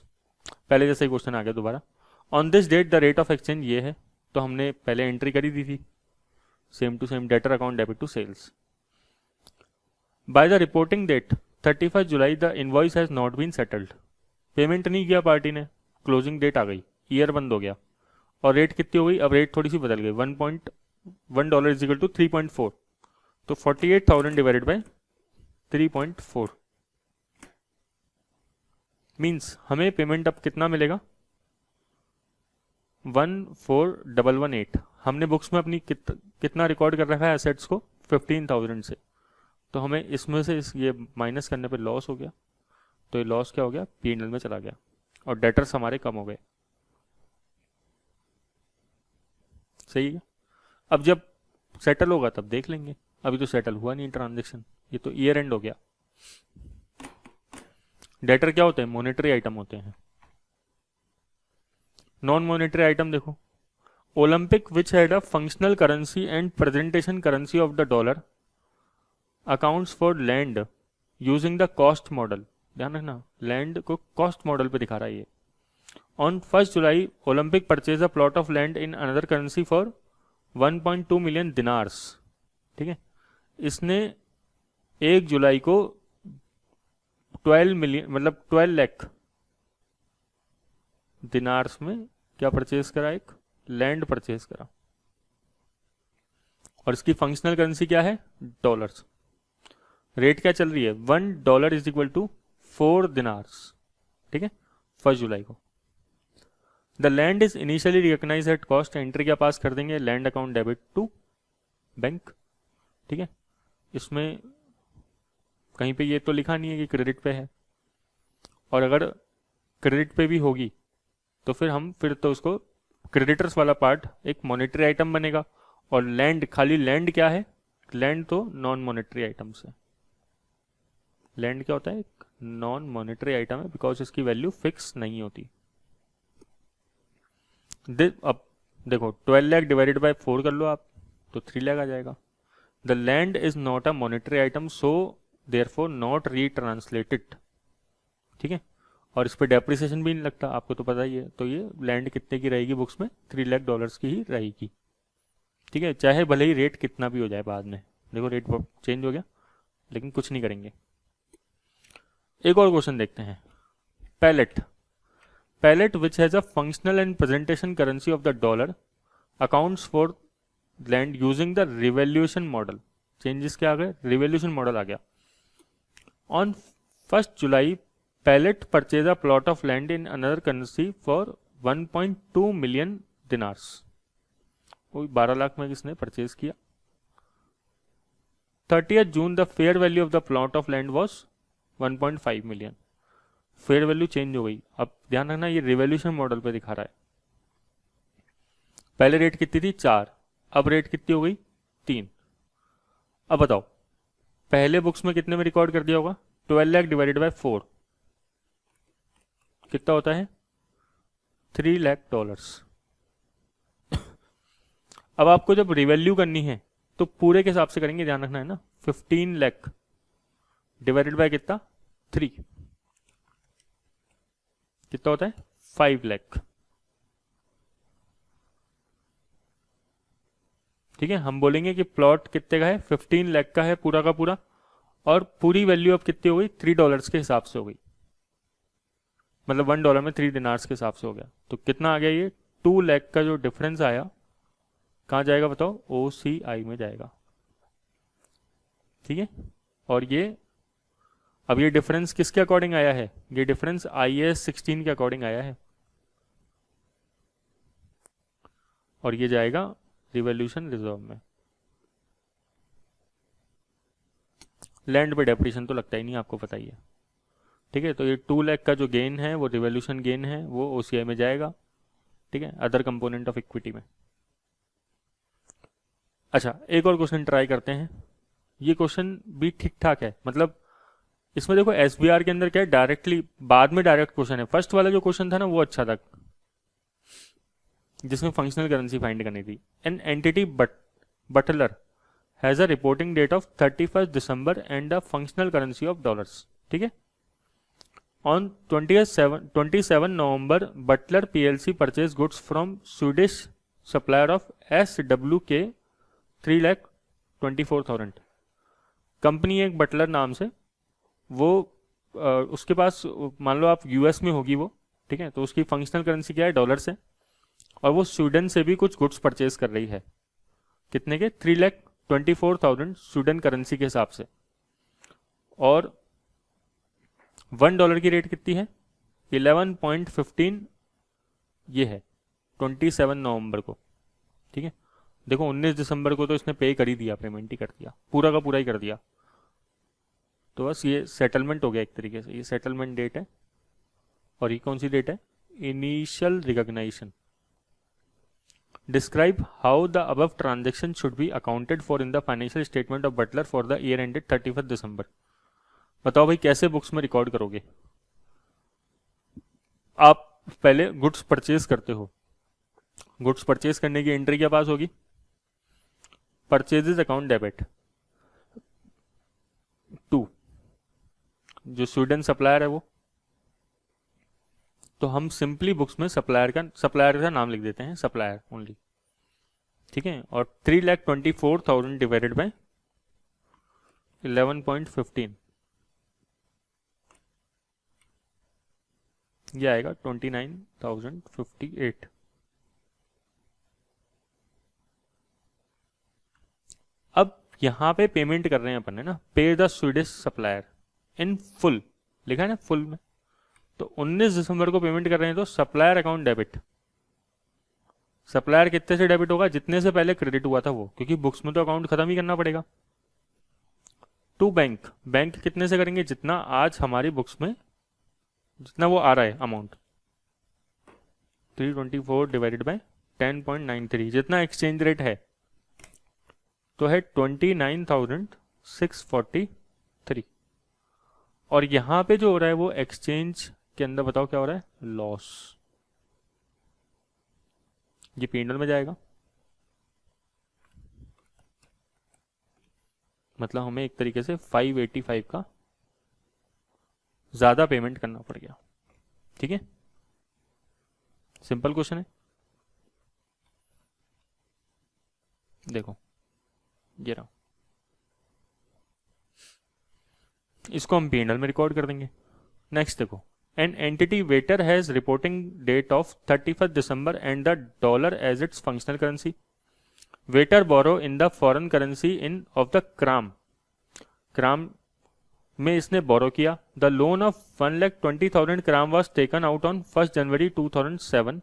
पहले जैसे क्वेश्चन आ गया दोबारा। On this date the rate of exchange ये है, तो हमने पहले एंट्री करी दी थी, same to same debtor account debit to sales. By the reporting date 31 July the invoice has not been settled, payment नहीं किया पार्टी ने, क्लोजिंग डेट आ गई, ईयर बंद हो गया, और रेट कितनी हो गई, अब रेट थोड़ी सी बदल गई, $1 इज इक्वल टू 3.4, तो 48,000 डिवाइडेड बाय 3.4 मीन्स हमें पेमेंट अब कितना मिलेगा, 14,118। हमने बुक्स में अपनी कितना रिकॉर्ड कर रखा है एसेट्स को, 15,000 से, तो हमें इसमें से ये माइनस करने पे लॉस हो गया, तो ये लॉस क्या हो गया, P&L में चला गया, और डेटर्स हमारे कम हो गए। सही है। अब जब सेटल होगा तब देख लेंगे, अभी तो सेटल हुआ नहीं ट्रांजेक्शन, ये तो ईयर एंड हो गया। डेटर क्या होते हैं, मॉनेटरी आइटम होते हैं। नॉन मॉनेटरी आइटम देखो, Olympic which had a functional currency and presentation currency of the dollar accounts for land using the cost model, ध्यान रखना लैंड को कॉस्ट मॉडल पे दिखा रहा है ये। On 1 July Olympic purchase a plot of land in another currency for 1.2 million dinars, ठीक है। इसने 1 जुलाई को 12 मिलियन मतलब 12 लाख दिनार्स में क्या परचेज करा, एक लैंड परचेज करा, और इसकी फंक्शनल करेंसी क्या है, डॉलर्स। रेट क्या चल रही है, $1 इज इक्वल टू 4 दिनार्स, ठीक है, 1 जुलाई को। The land is initially recognise at cost, entry क्या पास कर देंगे, land account debit to bank, ठीक है। इसमें कहीं पे ये तो लिखा नहीं है कि क्रेडिट पे है, और अगर क्रेडिट पे भी होगी तो फिर तो उसको क्रेडिटर्स वाला पार्ट एक मॉनेटरी आइटम बनेगा, और लैंड, खाली लैंड क्या है, लैंड तो नॉन मॉनेटरी आइटम्स है। लैंड क्या होता है, एक नॉन मॉनेटरी आइटम है, बिकॉज इसकी वैल्यू फिक्स नहीं होती। अब देखो 12 लाख डिवाइडेड बाय 4 कर लो आप, तो 3 लाख आ जाएगा। The land is not a monetary item, so therefore not retranslated, ठीक है। और इस पर डेप्रिसिएशन भी नहीं लगता, आपको तो पता ही है, तो ये लैंड कितने की रहेगी बुक्स में, $3 लाख की ही रहेगी, ठीक है। चाहे भले ही रेट कितना भी हो जाए बाद में, देखो रेट चेंज हो गया लेकिन कुछ नहीं करेंगे। एक और क्वेश्चन देखते हैं, Pallet. Pallet which has a functional and presentation currency of the dollar accounts for land using the revaluation model, changes क्या आ गए, रिवैल्यूएशन मॉडल आ गया। On 1 July Pallet purchase a plot of land in another currency for 1.2 million dinars, वही 12 लाख में किसने परचेज किया। 30th June the fair value of the plot of land was 1.5 million, fair value change हो गई। अब ध्यान रखना ये रिवैल्यूएशन मॉडल पे दिखा रहा है, पहले रेट कितनी थी 4, अब रेट कितनी हो गई 3। अब बताओ पहले बुक्स में कितने में रिकॉर्ड कर दिया होगा, 12 लाख डिवाइडेड बाय 4, कितना होता है? $3 लाख। अब आपको जब रिवैल्यू करनी है तो पूरे के हिसाब से करेंगे, ध्यान रखना है ना। 15 लाख डिवाइडेड बाय कितना? 3, कितना होता है? 5 लाख। ठीक है, हम बोलेंगे कि प्लॉट कितने का है? 15 लाख का है पूरा का पूरा, और पूरी वैल्यू अब कितनी हो गई? $3 के हिसाब से हो गई, मतलब $1 में 3 दिनार्स के हिसाब से हो गया। तो कितना आ गया ये? 2 लाख का जो डिफरेंस आया, कहाँ जाएगा बताओ? OCI में जाएगा। ठीक है, और ये अब ये डिफरेंस किसके अकॉर्डिंग आया है? ये डिफरेंस IAS 16 के अकॉर्डिंग आया है, और ये जाएगा रिवॉल्यूशन रिजर्व में। लैंड पे डेप्रिसिएशन तो लगता ही नहीं, आपको पता ही है। ठीक है, तो ये 2 लाख का जो गेन है वो रिवॉल्यूशन गेन है, वो OCI में जाएगा। ठीक है, अदर कंपोनेंट ऑफ इक्विटी में। अच्छा, एक और क्वेश्चन ट्राई करते हैं। ये क्वेश्चन भी ठीक ठाक है, मतलब इसमें देखो SBR के अंदर क्या है, डायरेक्टली बाद में डायरेक्ट क्वेश्चन है। फर्स्ट वाला जो क्वेश्चन था ना वो अच्छा था, जिसमें फंक्शनल करेंसी फाइंड करनी थी। An entity Butler has a reporting date of 31 December and a functional currency of dollars. ठीक है, on 27 November Butler PLC purchase goods from Swedish supplier of SWK 3,24,000। Company एक बटलर नाम से, वो उसके पास मान लो आप US में होगी वो। ठीक है, तो उसकी फंक्शनल करेंसी क्या है? डॉलर से, और वो स्वीडन से भी कुछ गुड्स परचेज कर रही है। कितने के? 3,24,000 स्वीडन करेंसी के हिसाब से। और $1 की रेट कितनी है? 11.15 ये है 27 नवंबर को। ठीक है, देखो 19 दिसंबर को तो इसने पे कर ही दिया, पेमेंट ही कर दिया, पूरा का पूरा ही कर दिया। तो बस ये सेटलमेंट हो गया एक तरीके से, ये सेटलमेंट डेट है। और ये कौन सी डेट है? Initial recognition. Describe how the above transaction should be accounted for in the financial statement of Butler for the year ended 31 December. बताओ भाई कैसे बुक्स में रिकॉर्ड करोगे? आप पहले गुड्स परचेज करते हो, गुड्स परचेज करने की एंट्री क्या पास होगी? परचेजेस अकाउंट डेबिट टू जो स्वीडन सप्लायर है वो। तो हम सिंपली बुक्स में सप्लायर का नाम लिख देते हैं, सप्लायर ओनली। ठीक है, और 3,24,000 डिवाइडेड बाय 11.15, ये आएगा 29,058। अब यहां पे पेमेंट कर रहे हैं अपन, है ना, पे the Swedish supplier in full, लिखा है ना फुल में। तो 19 दिसंबर को पेमेंट कर रहे हैं, तो सप्लायर अकाउंट डेबिट। सप्लायर कितने से डेबिट होगा? जितने से पहले क्रेडिट हुआ था वो, क्योंकि बुक्स में तो अकाउंट खत्म ही करना पड़ेगा। टू बैंक, बैंक कितने से करेंगे? जितना आज हमारी बुक्स में जितना वो आ रहा है अमाउंट, 324 डिवाइडेड बाय 10.93, जितना एक्सचेंज रेट है तो है 29,643। और यहां पे जो हो रहा है वो एक्सचेंज के अंदर, बताओ क्या हो रहा है? लॉस। ये P&L में जाएगा, मतलब हमें एक तरीके से 585 का ज्यादा पेमेंट करना पड़ गया। ठीक है, सिंपल क्वेश्चन है। देखो ये रहा, इसको हम P&L में रिकॉर्ड कर देंगे। नेक्स्ट देखो, an entity Waiter has reporting date of 31 December and the dollar as its functional currency. Waiter borrow in the foreign currency in of the krona, krona में इसने बोरो किया। The loan of 1,20,000 krona was taken out on 1 January 2007।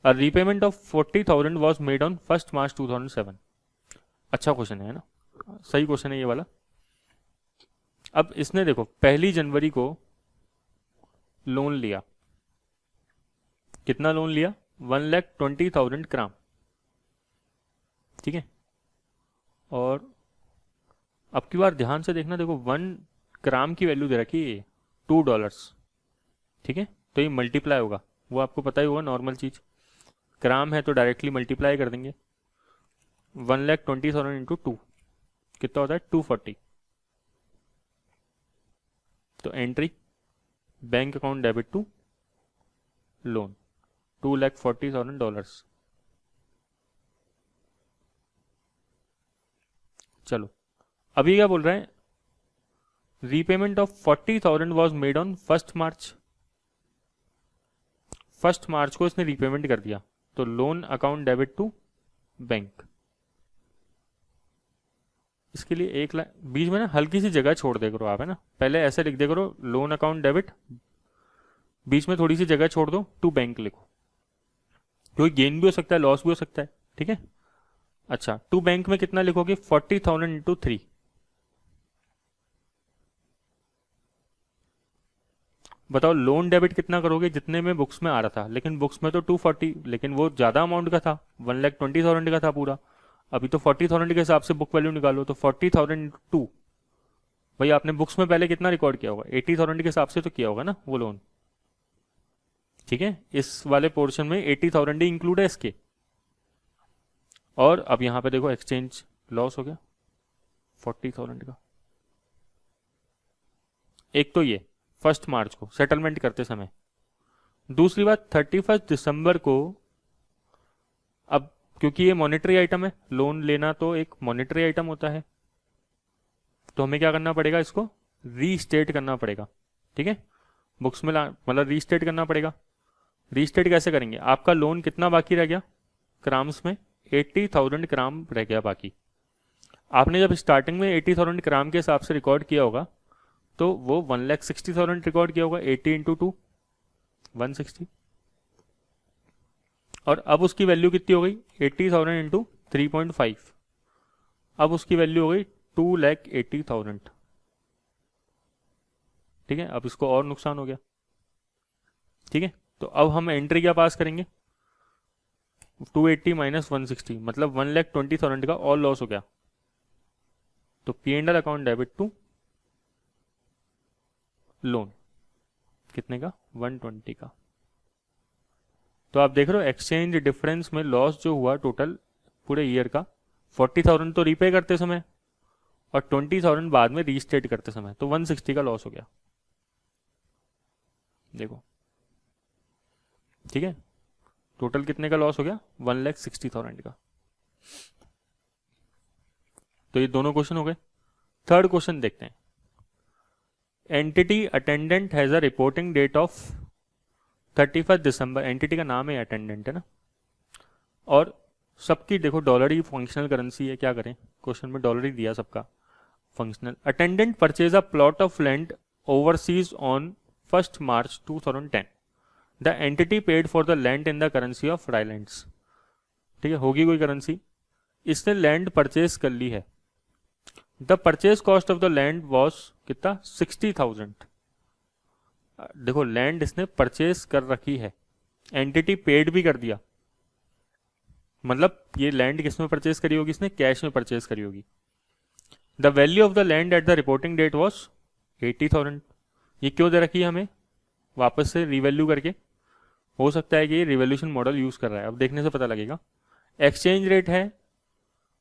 A repayment of 40,000 was made on 1 March 2007। अच्छा क्वेश्चन है ना, सही क्वेश्चन है ये वाला। अब इसने देखो 1 जनवरी को लोन लिया, कितना लोन लिया? 1,20,000 क्राम। ठीक है, और अब की बार ध्यान से देखना, देखो 1 ग्राम की वैल्यू दे रखी है $2। ठीक है, तो ये मल्टीप्लाई होगा, वो आपको पता ही होगा नॉर्मल चीज़। ग्राम है तो डायरेक्टली मल्टीप्लाई कर देंगे। 1,20,000 इंटू 2 कितना होता है 240। तो entry bank account debit to loan $2,40,000। चलो अभी क्या बोल रहे हैं, repayment of 40,000 was made on 1 March. 1 मार्च को इसने रीपेमेंट कर दिया, तो loan account debit to bank. इसके लिए एक बीच में ना हल्की सी जगह छोड़ दे करो आप, है ना, पहले ऐसे लिख दे करो लोन अकाउंट डेबिट, बीच में थोड़ी सी जगह छोड़ दो, टू बैंक लिखो, क्योंकि गेन भी हो सकता है लॉस भी हो सकता है, ठीक है। अच्छा टू बैंक में कितना लिखोगे 40,000 इंटू 3। बताओ लोन डेबिट कितना करोगे, जितने में बुक्स में आ रहा था, लेकिन बुक्स में तो 240, लेकिन वो ज़्यादा अमाउंट का था, 1,20,000 का था पूरा। अभी तो 40,000 के हिसाब से बुक वैल्यू निकालो, तो 40,000 इंटू 2। भाई आपने बुक्स में पहले कितना रिकॉर्ड किया होगा, 80,000 के हिसाब से तो किया होगा ना वो लोन, ठीक है। इस वाले पोर्शन में 80,000 ही इंक्लूड है इसके। और अब यहां पे देखो एक्सचेंज लॉस हो गया 40,000 का। एक तो ये 1 मार्च को सेटलमेंट करते समय, दूसरी बात 31 दिसंबर को, अब क्योंकि ये मॉनेटरी आइटम है, लोन लेना तो एक मॉनेटरी आइटम होता है, तो हमें क्या करना पड़ेगा, इसको रीस्टेट करना पड़ेगा, ठीक है। बुक्स में मतलब रीस्टेट करना पड़ेगा। रीस्टेट कैसे करेंगे, आपका लोन कितना बाकी रह गया ग्राम्स में, 80,000 ग्राम रह गया बाकी। आपने जब स्टार्टिंग में 80,000 ग्राम के हिसाब से रिकॉर्ड किया होगा, तो वो 1,60,000 रिकॉर्ड किया होगा, 80 इंटू 2 160। और अब उसकी वैल्यू कितनी हो गई 80,000 इंटू 3.5, अब उसकी वैल्यू हो गई 2,80,000, ठीक है। अब इसको और नुकसान हो गया, ठीक है। तो अब हम एंट्री क्या पास करेंगे, 280 माइनस 160, मतलब 1,20,000 का और लॉस हो गया। तो P&L account debit to loan कितने का 120 का। तो आप देख रहे हो एक्सचेंज डिफरेंस में लॉस जो हुआ टोटल पूरे ईयर का, 40,000 तो रीपे करते समय और 20,000 बाद में रीस्टेट करते समय, तो 160 का लॉस हो गया, देखो, ठीक है। टोटल कितने का लॉस हो गया 1,60,000 का। तो ये दोनों क्वेश्चन हो गए। थर्ड क्वेश्चन देखते हैं। Entity attendant has a reporting date of 31 December. Entity का नाम है अटेंडेंट, है ना, और सबकी देखो डॉलर ही फंक्शनल करेंसी है, क्या करें, क्वेश्चन में डॉलर ही दिया सबका functional. Attendant purchase a plot of land overseas on 1 March 2010। The entity paid for the land in the currency of Rylands, ठीक है, होगी कोई करेंसी, इसने लैंड परचेज कर ली है। The purchase cost of the land was कितना 60,000। देखो लैंड इसने परचेज कर रखी है, एंटिटी पेड भी कर दिया, मतलब ये लैंड किस में परचेज करी होगी, इसने कैश में परचेज करी होगी। The value of the land at the reporting date was 80,000। ये क्यों दे रखी है हमें, वापस से रिवैल्यू करके, हो सकता है कि ये रिवोल्यूशन मॉडल यूज कर रहा है, अब देखने से पता लगेगा। एक्सचेंज रेट है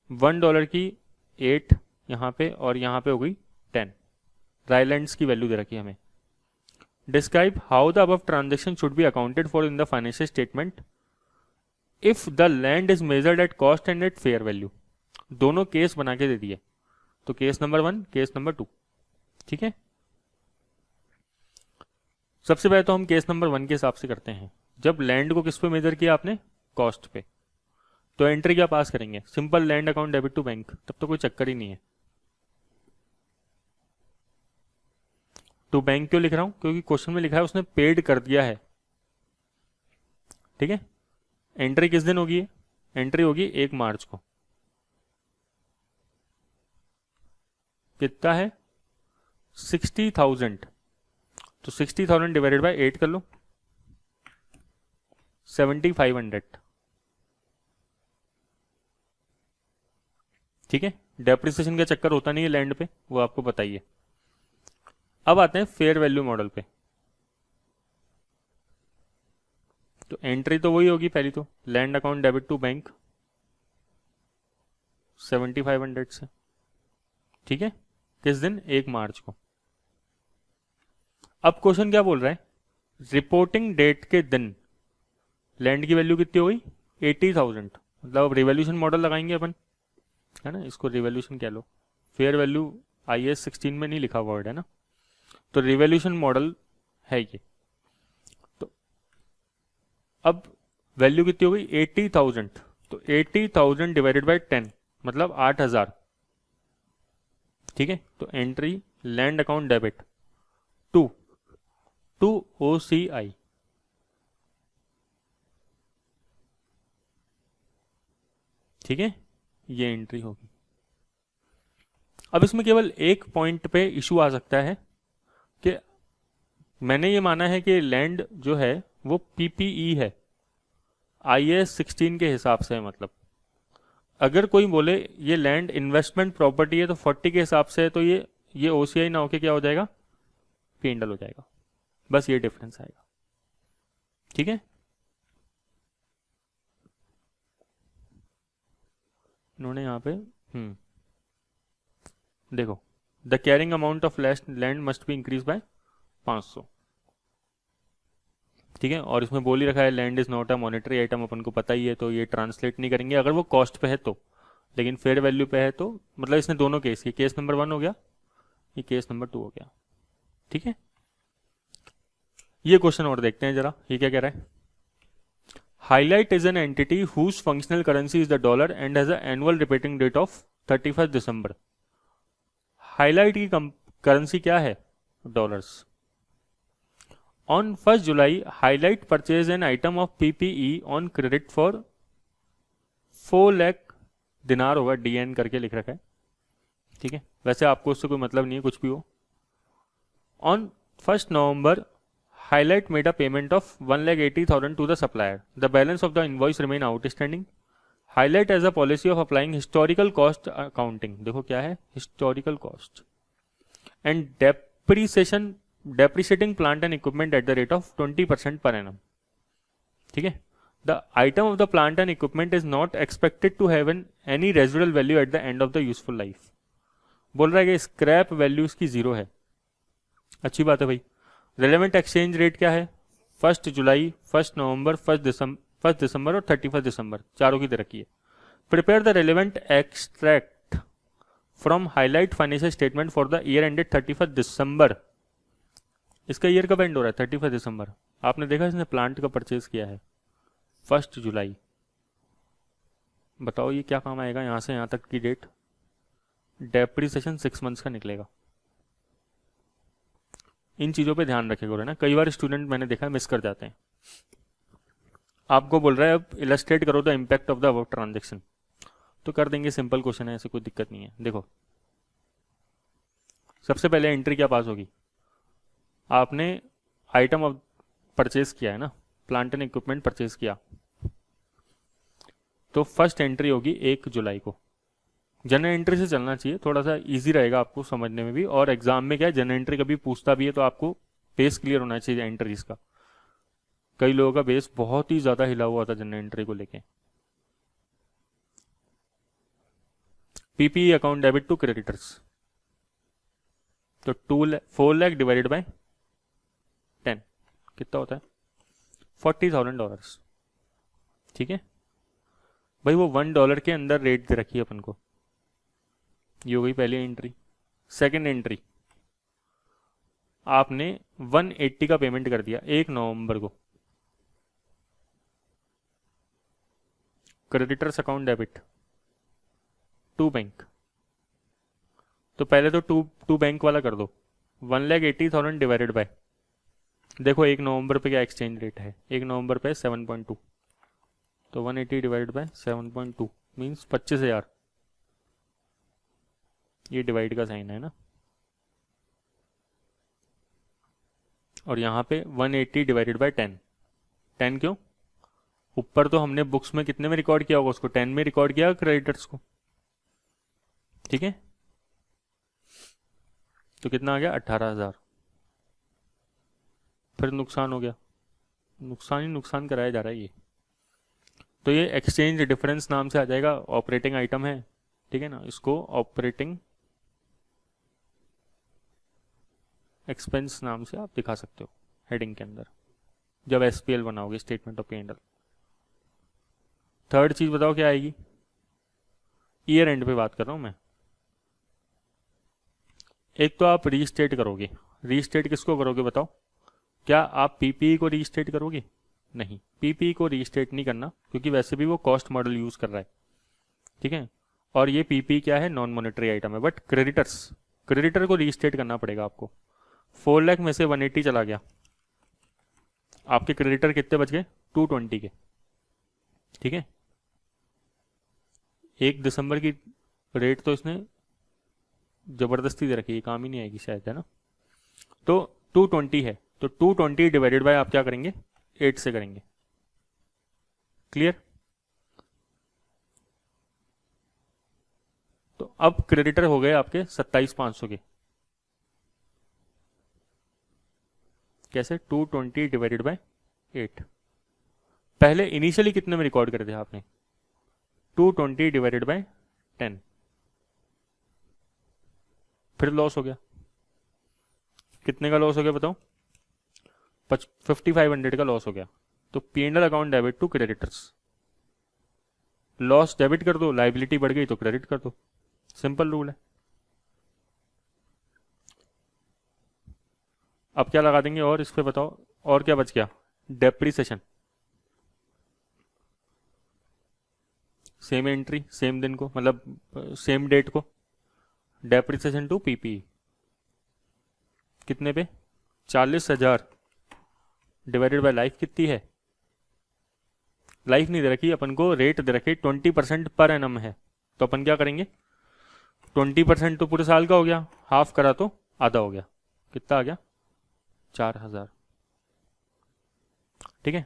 $1 की 8 यहाँ पे, और यहाँ पे हो गई 10। राइलैंड्स की वैल्यू दे रखी है हमें। Describe how the above transaction should be accounted for in the financial statement if the land is measured at cost and at fair value. दोनों केस बना के दे दिए, तो केस नंबर 1 केस नंबर 2, ठीक है। सबसे पहले तो हम केस नंबर 1 के हिसाब से करते हैं। जब लैंड को किस पे मेजर किया आपने, कॉस्ट पे, तो एंट्री क्या पास करेंगे, simple land account debit to bank, तब तो कोई चक्कर ही नहीं है। टू बैंक क्यों लिख रहा हूं, क्योंकि क्वेश्चन में लिखा है उसने पेड कर दिया है, ठीक है। एंट्री किस दिन होगी, एंट्री होगी 1 मार्च को, कितना है 60,000, तो 60,000 डिवाइडेड बाय 8 कर लो, 7,500, ठीक है। डेप्रिसिएशन का चक्कर होता नहीं है लैंड पे, वो आपको बताइए। अब आते हैं फेयर वैल्यू मॉडल पे। तो एंट्री तो वही होगी पहली, तो land account debit to bank 7500 से, ठीक है, किस दिन, 1 मार्च को। अब क्वेश्चन क्या बोल रहा है, रिपोर्टिंग डेट के दिन लैंड की वैल्यू कितनी हो गई, 80,000। मतलब अब रिवोल्यूशन मॉडल लगाएंगे अपन, है ना, इसको रिवोल्यूशन कह लो, फेयर वैल्यू IAS 16 में नहीं लिखा वर्ड है ना, तो रिवोल्यूशन मॉडल है ये। तो अब वैल्यू कितनी हो गई, 80,000, तो 80,000 डिवाइडेड बाय 10 मतलब 8,000, ठीक है। तो entry land account debit to to OCI, ठीक है, ये एंट्री होगी। अब इसमें केवल एक पॉइंट पे इशू आ सकता है कि मैंने ये माना है कि लैंड जो है वो PPE है IAS 16 के हिसाब से, मतलब अगर कोई बोले ये लैंड इन्वेस्टमेंट प्रॉपर्टी है तो 40 के हिसाब से है, तो ये OCI ना होके क्या हो जाएगा, P&L हो जाएगा, बस ये डिफरेंस आएगा, ठीक है। इन्होंने यहाँ पे देखो, the carrying amount of land must be increase by 500, ठीक है। और इसमें बोल ही रखा है land is not a monetary item, अपन को पता ही है, तो ये ट्रांसलेट नहीं करेंगे अगर वो कॉस्ट पे है तो, लेकिन फेयर वैल्यू पे है तो, मतलब इसने दोनों केस, ये केस नंबर 1 हो गया, ये केस नंबर 2 हो गया, ठीक है। ये क्वेश्चन और देखते हैं जरा, ये क्या कह रहा है, highlight is an entity whose functional currency is the dollar and has annual reporting date of 31 December. Highlight की करेंसी क्या है, dollars. On 1 July highlight purchase an item of PPE on credit for 4 lakh dinar, होगा DN करके लिख रखा है, ठीक है, वैसे आपको उससे कोई मतलब नहीं है, कुछ भी हो। On 1 November highlight made a payment of 1,80,000 to the supplier, the balance of the invoice remain outstanding. Highlight as a policy of applying historical cost accounting, देखो क्या है historical cost, and depreciating plant and equipment at the rate of 20% per annum, ठीक है। The item of the plant and equipment is not expected to have any residual value at the end of the useful life. बोल रहा है कि स्क्रैप वैल्यू इसकी 0 है, अच्छी बात है भाई। रेलेवेंट एक्सचेंज रेट क्या है, 1 जुलाई, 1 नवंबर, 1 दिसंबर और 31 दिसंबर, चारों की तरक्की है। Prepare the relevant extract from highlight financial statement for the year ended 31 दिसंबर। इसका ईयर कब एंड हो रहा है, 31 दिसंबर। आपने देखा इसने प्लांट का परचेज किया है 1 जुलाई, बताओ ये क्या काम आएगा, यहां से यहां तक की डेट, डेप्रिसिएशन 6 मंथ्स का निकलेगा। इन चीज़ों पे ध्यान रखे करो ना, कई बार स्टूडेंट मैंने देखा मिस कर जाते हैं। आपको बोल रहा है अब इलस्ट्रेट करो the impact of the above transaction, तो कर देंगे, सिंपल क्वेश्चन है, ऐसे कोई दिक्कत नहीं है। देखो सबसे पहले एंट्री क्या पास होगी, आपने आइटम ऑफ परचेज किया है ना, प्लांट एंड इक्विपमेंट परचेज किया, तो फर्स्ट एंट्री होगी 1 जुलाई को। जनरल एंट्री से चलना चाहिए, थोड़ा सा इजी रहेगा आपको समझने में भी, और एग्जाम में क्या है जनरल एंट्री कभी पूछता भी है तो आपको बेस क्लियर होना चाहिए एंट्रीज का। कई लोगों का बेस बहुत ही ज्यादा हिला हुआ था जनरल एंट्री को लेके। PPE account debit to creditors, तो 4 लाख डिवाइडेड बाय 10 कितना होता है, $40,000, ठीक है भाई। वो $1 के अंदर रेट दे रखी है अपन को, ये हो गई पहली एंट्री। सेकंड एंट्री, आपने 180 का पेमेंट कर दिया 1 नवंबर को, creditors account debit to bank, तो पहले तो टू बैंक वाला कर दो, 1,80,000 डिवाइडेड बाय, देखो 1 नवंबर पे क्या एक्सचेंज रेट है, 1 नवंबर पे 7.2, तो 180 डिवाइडेड बाय 7.2 मीन्स 25,000, ये डिवाइड का साइन है ना, और यहाँ पे 180 डिवाइडेड बाय 10, 10 क्यों, ऊपर तो हमने बुक्स में कितने में रिकॉर्ड किया होगा उसको, 10 में रिकॉर्ड किया क्रेडिटर्स को, ठीक है, तो कितना आ गया 18,000, फिर नुकसान हो गया, नुकसान ही नुकसान कराया जा रहा है ये। तो ये एक्सचेंज डिफरेंस नाम से आ जाएगा, ऑपरेटिंग आइटम है, ठीक है ना, इसको ऑपरेटिंग एक्सपेंस नाम से आप दिखा सकते हो हेडिंग के अंदर जब एसपीएल बनाओगे, स्टेटमेंट ऑफ P&L। थर्ड चीज बताओ क्या आएगी, ईयर एंड पे बात कर रहा हूं मैं। एक तो आप रीस्टेट करोगे, रीस्टेट किसको करोगे बताओ, क्या आप पीपीई को रीस्टेट करोगे? नहीं, पीपीई को रीस्टेट नहीं करना, क्योंकि वैसे भी वो कॉस्ट मॉडल यूज कर रहा है, ठीक है। और ये पीपीई क्या है, नॉन मॉनेटरी आइटम है। बट क्रेडिटर को रीस्टेट करना पड़ेगा आपको। 4 लाख में से 180 चला गया, आपके क्रेडिटर कितने बच गए, 220 के, ठीक है। 1 दिसंबर की रेट तो इसने जबरदस्ती दे रखी है, काम ही नहीं आएगी शायद, है ना। तो 220 है, तो 220 डिवाइडेड बाय आप क्या करेंगे, 8 से करेंगे। क्लियर। तो अब क्रेडिटर हो गए आपके 27,500 के। कैसे, 220 डिवाइडेड बाय 8। पहले इनिशियली कितने में रिकॉर्ड करे थे आपने, 220 डिवाइडेड बाय 10, फिर लॉस हो गया। कितने का लॉस हो गया बताओ, 5500 का लॉस हो गया। तो P&L account debit to creditors, loss debit कर दो, लाइबिलिटी बढ़ गई तो क्रेडिट कर दो, सिंपल रूल है। अब क्या लगा देंगे और इस पे बताओ, और क्या बच गया, डेप्रीसिएशन, सेम एंट्री सेम दिन को, मतलब सेम डेट को, डेप्रीसिएशन टू पीपीई कितने पे, 40,000 डिवाइडेड बाय लाइफ कितनी है, लाइफ नहीं दे रखी अपन को, रेट दे रखी 20% पर एनम है। तो अपन क्या करेंगे, 20% तो पूरे साल का हो गया, हाफ करा तो आधा हो गया, कितना आ गया, 4,000, ठीक है।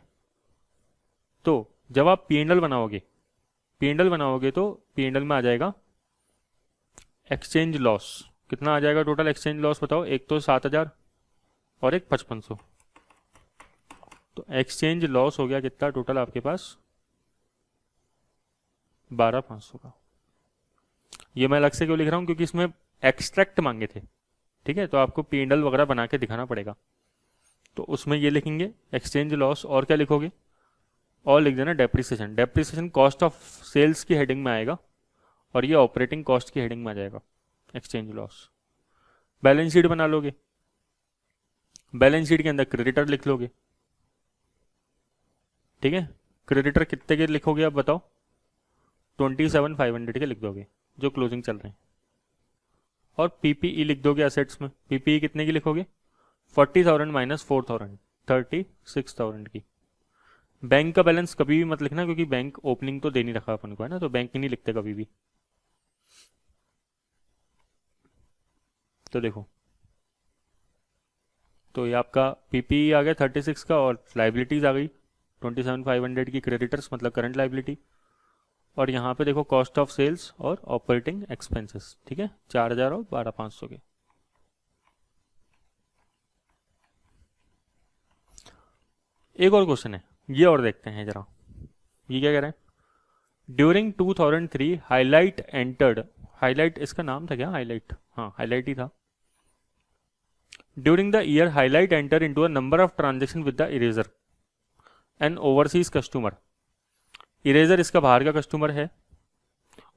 तो जब आप P&L बनाओगे तो P&L में आ जाएगा एक्सचेंज लॉस, कितना आ जाएगा टोटल एक्सचेंज लॉस बताओ, एक तो 7,000 और एक 5500, तो एक्सचेंज लॉस हो गया कितना टोटल आपके पास, 12,500 का। ये मैं अलग से क्यों लिख रहा हूं, क्योंकि इसमें एक्सट्रैक्ट मांगे थे, ठीक है, तो आपको P&L वगैरह बना के दिखाना पड़ेगा। तो उसमें ये लिखेंगे एक्सचेंज लॉस, और क्या लिखोगे, और लिख देना depreciation. Depreciation cost of sales की हेडिंग में आएगा और ये ऑपरेटिंग कॉस्ट की हेडिंग में आ जाएगा एक्सचेंज लॉस। बैलेंस शीट बना लोगे, बैलेंस शीट के अंदर क्रेडिटर लिख लोगे, ठीक है। क्रेडिटर कितने के लिखोगे आप बताओ, 27,500 के लिख दोगे जो क्लोजिंग चल रहे हैं, और पीपीई लिख दोगे एसेट्स में। पीपीई कितने की लिखोगे, 40,000 माइनस 4,000, 36,000 की। बैंक का बैलेंस कभी भी मत लिखना, क्योंकि बैंक ओपनिंग तो दे नहीं रखा अपन को, है ना, तो बैंक नहीं लिखते कभी भी। तो देखो, तो ये आपका पीपीई आ गया 36 का, और लाइबिलिटीज आ गई 27,500 की, क्रेडिटर्स मतलब करंट लाइबिलिटी, और यहाँ पे देखो कॉस्ट ऑफ सेल्स और ऑपरेटिंग एक्सपेंसेस, ठीक है, 4,000 और 12,500 के। एक और क्वेश्चन है, ये और देखते हैं जरा, ये क्या कह रहे हैं, ड्यूरिंग 2003 हाईलाइट एंटर्ड, हाईलाइट इसका नाम था क्या, हाईलाइट, हाँ हाईलाइट ही था। During the year highlight enter into a number of transaction with the Eraser an overseas customer, Eraser इसका बाहर का कस्टमर है।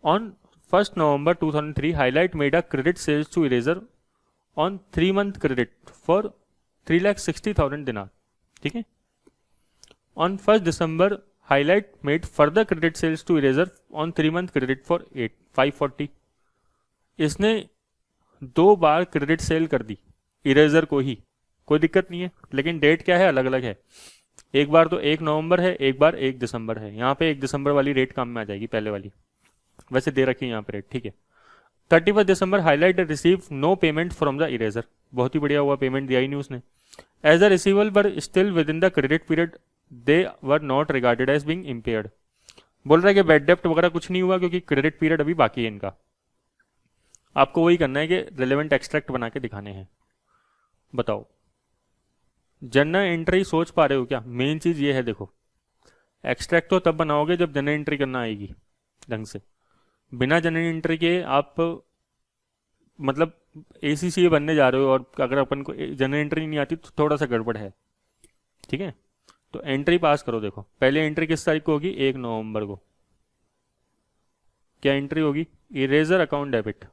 On 1 November 2003 highlight made a credit sales to Eraser on 3 month credit for 3,60,000 dinar, ठीक है। On 1st December, Highlight made further credit sales to Eraser on 3 month credit for 540. इसने 2 बार क्रेडिट सेल कर दी इरेजर को ही, कोई दिक्कत नहीं है, लेकिन डेट क्या है, अलग अलग है। एक बार तो 1 नवंबर है, एक बार 1 दिसंबर है। यहाँ पे 1 दिसंबर वाली रेट काम में आ जाएगी, पहले वाली वैसे दे रखी है यहाँ पे रेट, ठीक है। 31 December Highlight receive no payment from the eraser, बहुत ही बढ़िया हुआ, पेमेंट दिया ही नहीं उसने। As the receivable were still within the credit period they were not regarded as being impaired, बोल रहा है कि बैड डेप्ट वगैरह कुछ नहीं हुआ, क्योंकि क्रेडिट पीरियड अभी बाकी है इनका। आपको वही करना है कि रिलेवेंट एक्सट्रैक्ट बना के दिखाने हैं। बताओ, जनरल एंट्री सोच पा रहे हो क्या? मेन चीज ये है, देखो एक्सट्रैक्ट तो तब बनाओगे जब जनरल एंट्री करना आएगी ढंग से। बिना जनरल एंट्री के आप मतलब ACCA बनने जा रहे हो और अगर अपन को जनरल एंट्री नहीं आती तो थोड़ा सा गड़बड़ है, ठीक है। तो एंट्री पास करो। देखो पहले एंट्री किस तारीख को होगी? 1 नवंबर को। क्या एंट्री होगी? Eraser account debit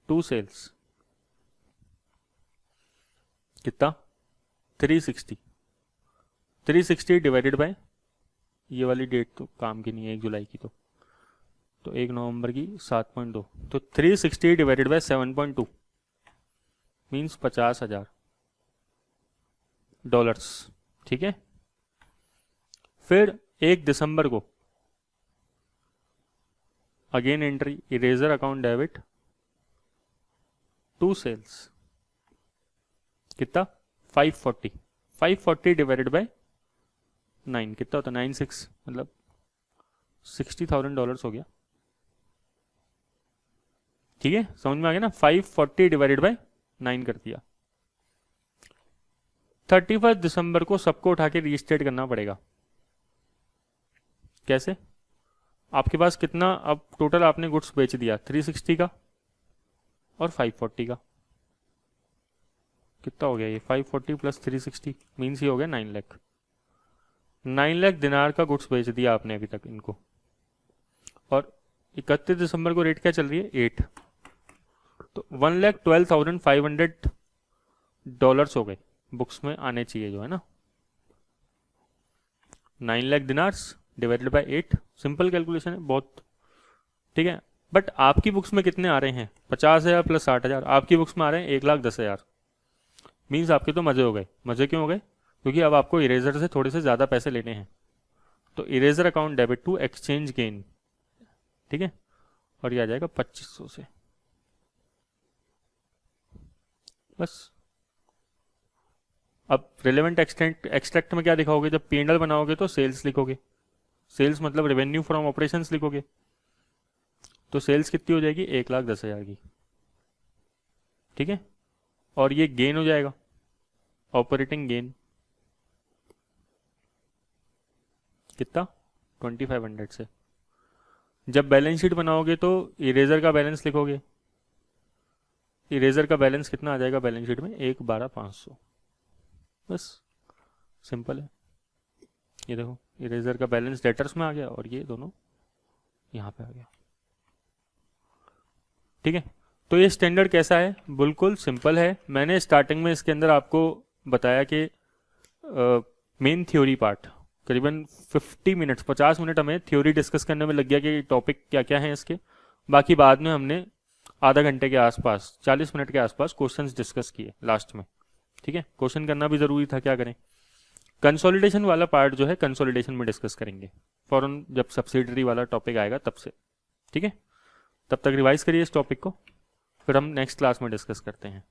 to sales. कितना? 360। 360 डिवाइडेड बाय, ये वाली डेट तो काम की नहीं है 1 जुलाई की, तो 1 नवंबर की 7.2, तो 360 डिवाइडेड बाय 7.2 मीन्स $50,000, ठीक है। फिर 1 दिसंबर को again entry eraser account debit to sales. कितना? 540। 540 डिवाइडेड बाय 9 कितना होता है? 96, मतलब $60,000 हो गया, ठीक है। समझ में आ गया ना? 540 डिवाइडेड बाय 9 कर दिया। 31 दिसंबर को सबको उठा के रीस्टेट करना पड़ेगा। कैसे? आपके पास कितना अब टोटल आपने गुड्स बेच दिया? 360 का और 540 का। कितना हो गया ये? 540 प्लस 360 मीन्स ये हो गया 9 लाख। 9 लाख दिनार का गुड्स बेच दिया आपने अभी तक इनको। और 31 दिसंबर को रेट क्या चल रही है? 8, तो $1,12,500 हो गए, बुक्स में आने चाहिए जो है ना। 9 लाख dinars divided by 8, simple calculation है बहुत, ठीक है। बट आपकी बुक्स में कितने आ रहे हैं? 50,000 प्लस 60,000। आपकी बुक्स में आ रहे हैं 1,10,000। मीन्स आपके तो मजे हो गए। मजे क्यों हो गए? क्योंकि अब आपको इरेजर से थोड़े से ज़्यादा पैसे लेने हैं, तो eraser account debit to exchange gain, ठीक है। और ये आ जाएगा 2500 से, बस। अब रिलेवेंट एक्सट्रैक्ट में क्या दिखाओगे? जब P&L बनाओगे तो सेल्स लिखोगे। सेल्स मतलब रेवेन्यू फ्रॉम ऑपरेशंस लिखोगे। तो सेल्स कितनी हो जाएगी? 1,10,000 की, ठीक है। और ये गेन हो जाएगा, ऑपरेटिंग गेन कितना? 2500 से। जब बैलेंस शीट बनाओगे तो इरेजर का बैलेंस लिखोगे। इरेजर का बैलेंस कितना आ जाएगा बैलेंस शीट में? 1,12,500, बस सिंपल है। ये देखो इरेजर का बैलेंस डेटर्स में आ गया और ये दोनों यहाँ पे आ गया, ठीक है। तो ये स्टैंडर्ड कैसा है? बिल्कुल सिंपल है। मैंने स्टार्टिंग में इसके अंदर आपको बताया कि मेन थ्योरी पार्ट करीबन 50 मिनट हमें थ्योरी डिस्कस करने में लग गया कि टॉपिक क्या क्या है इसके। बाकी बाद में हमने आधा घंटे के आसपास, 40 मिनट के आसपास क्वेश्चंस डिस्कस किए लास्ट में, ठीक है। क्वेश्चन करना भी ज़रूरी था, क्या करें। कंसोलिडेशन वाला पार्ट जो है कंसोलिडेशन में डिस्कस करेंगे फॉरन, जब सब्सिडरी वाला टॉपिक आएगा तब से, ठीक है। तब तक रिवाइज करिए इस टॉपिक को, फिर हम नेक्स्ट क्लास में डिस्कस करते हैं।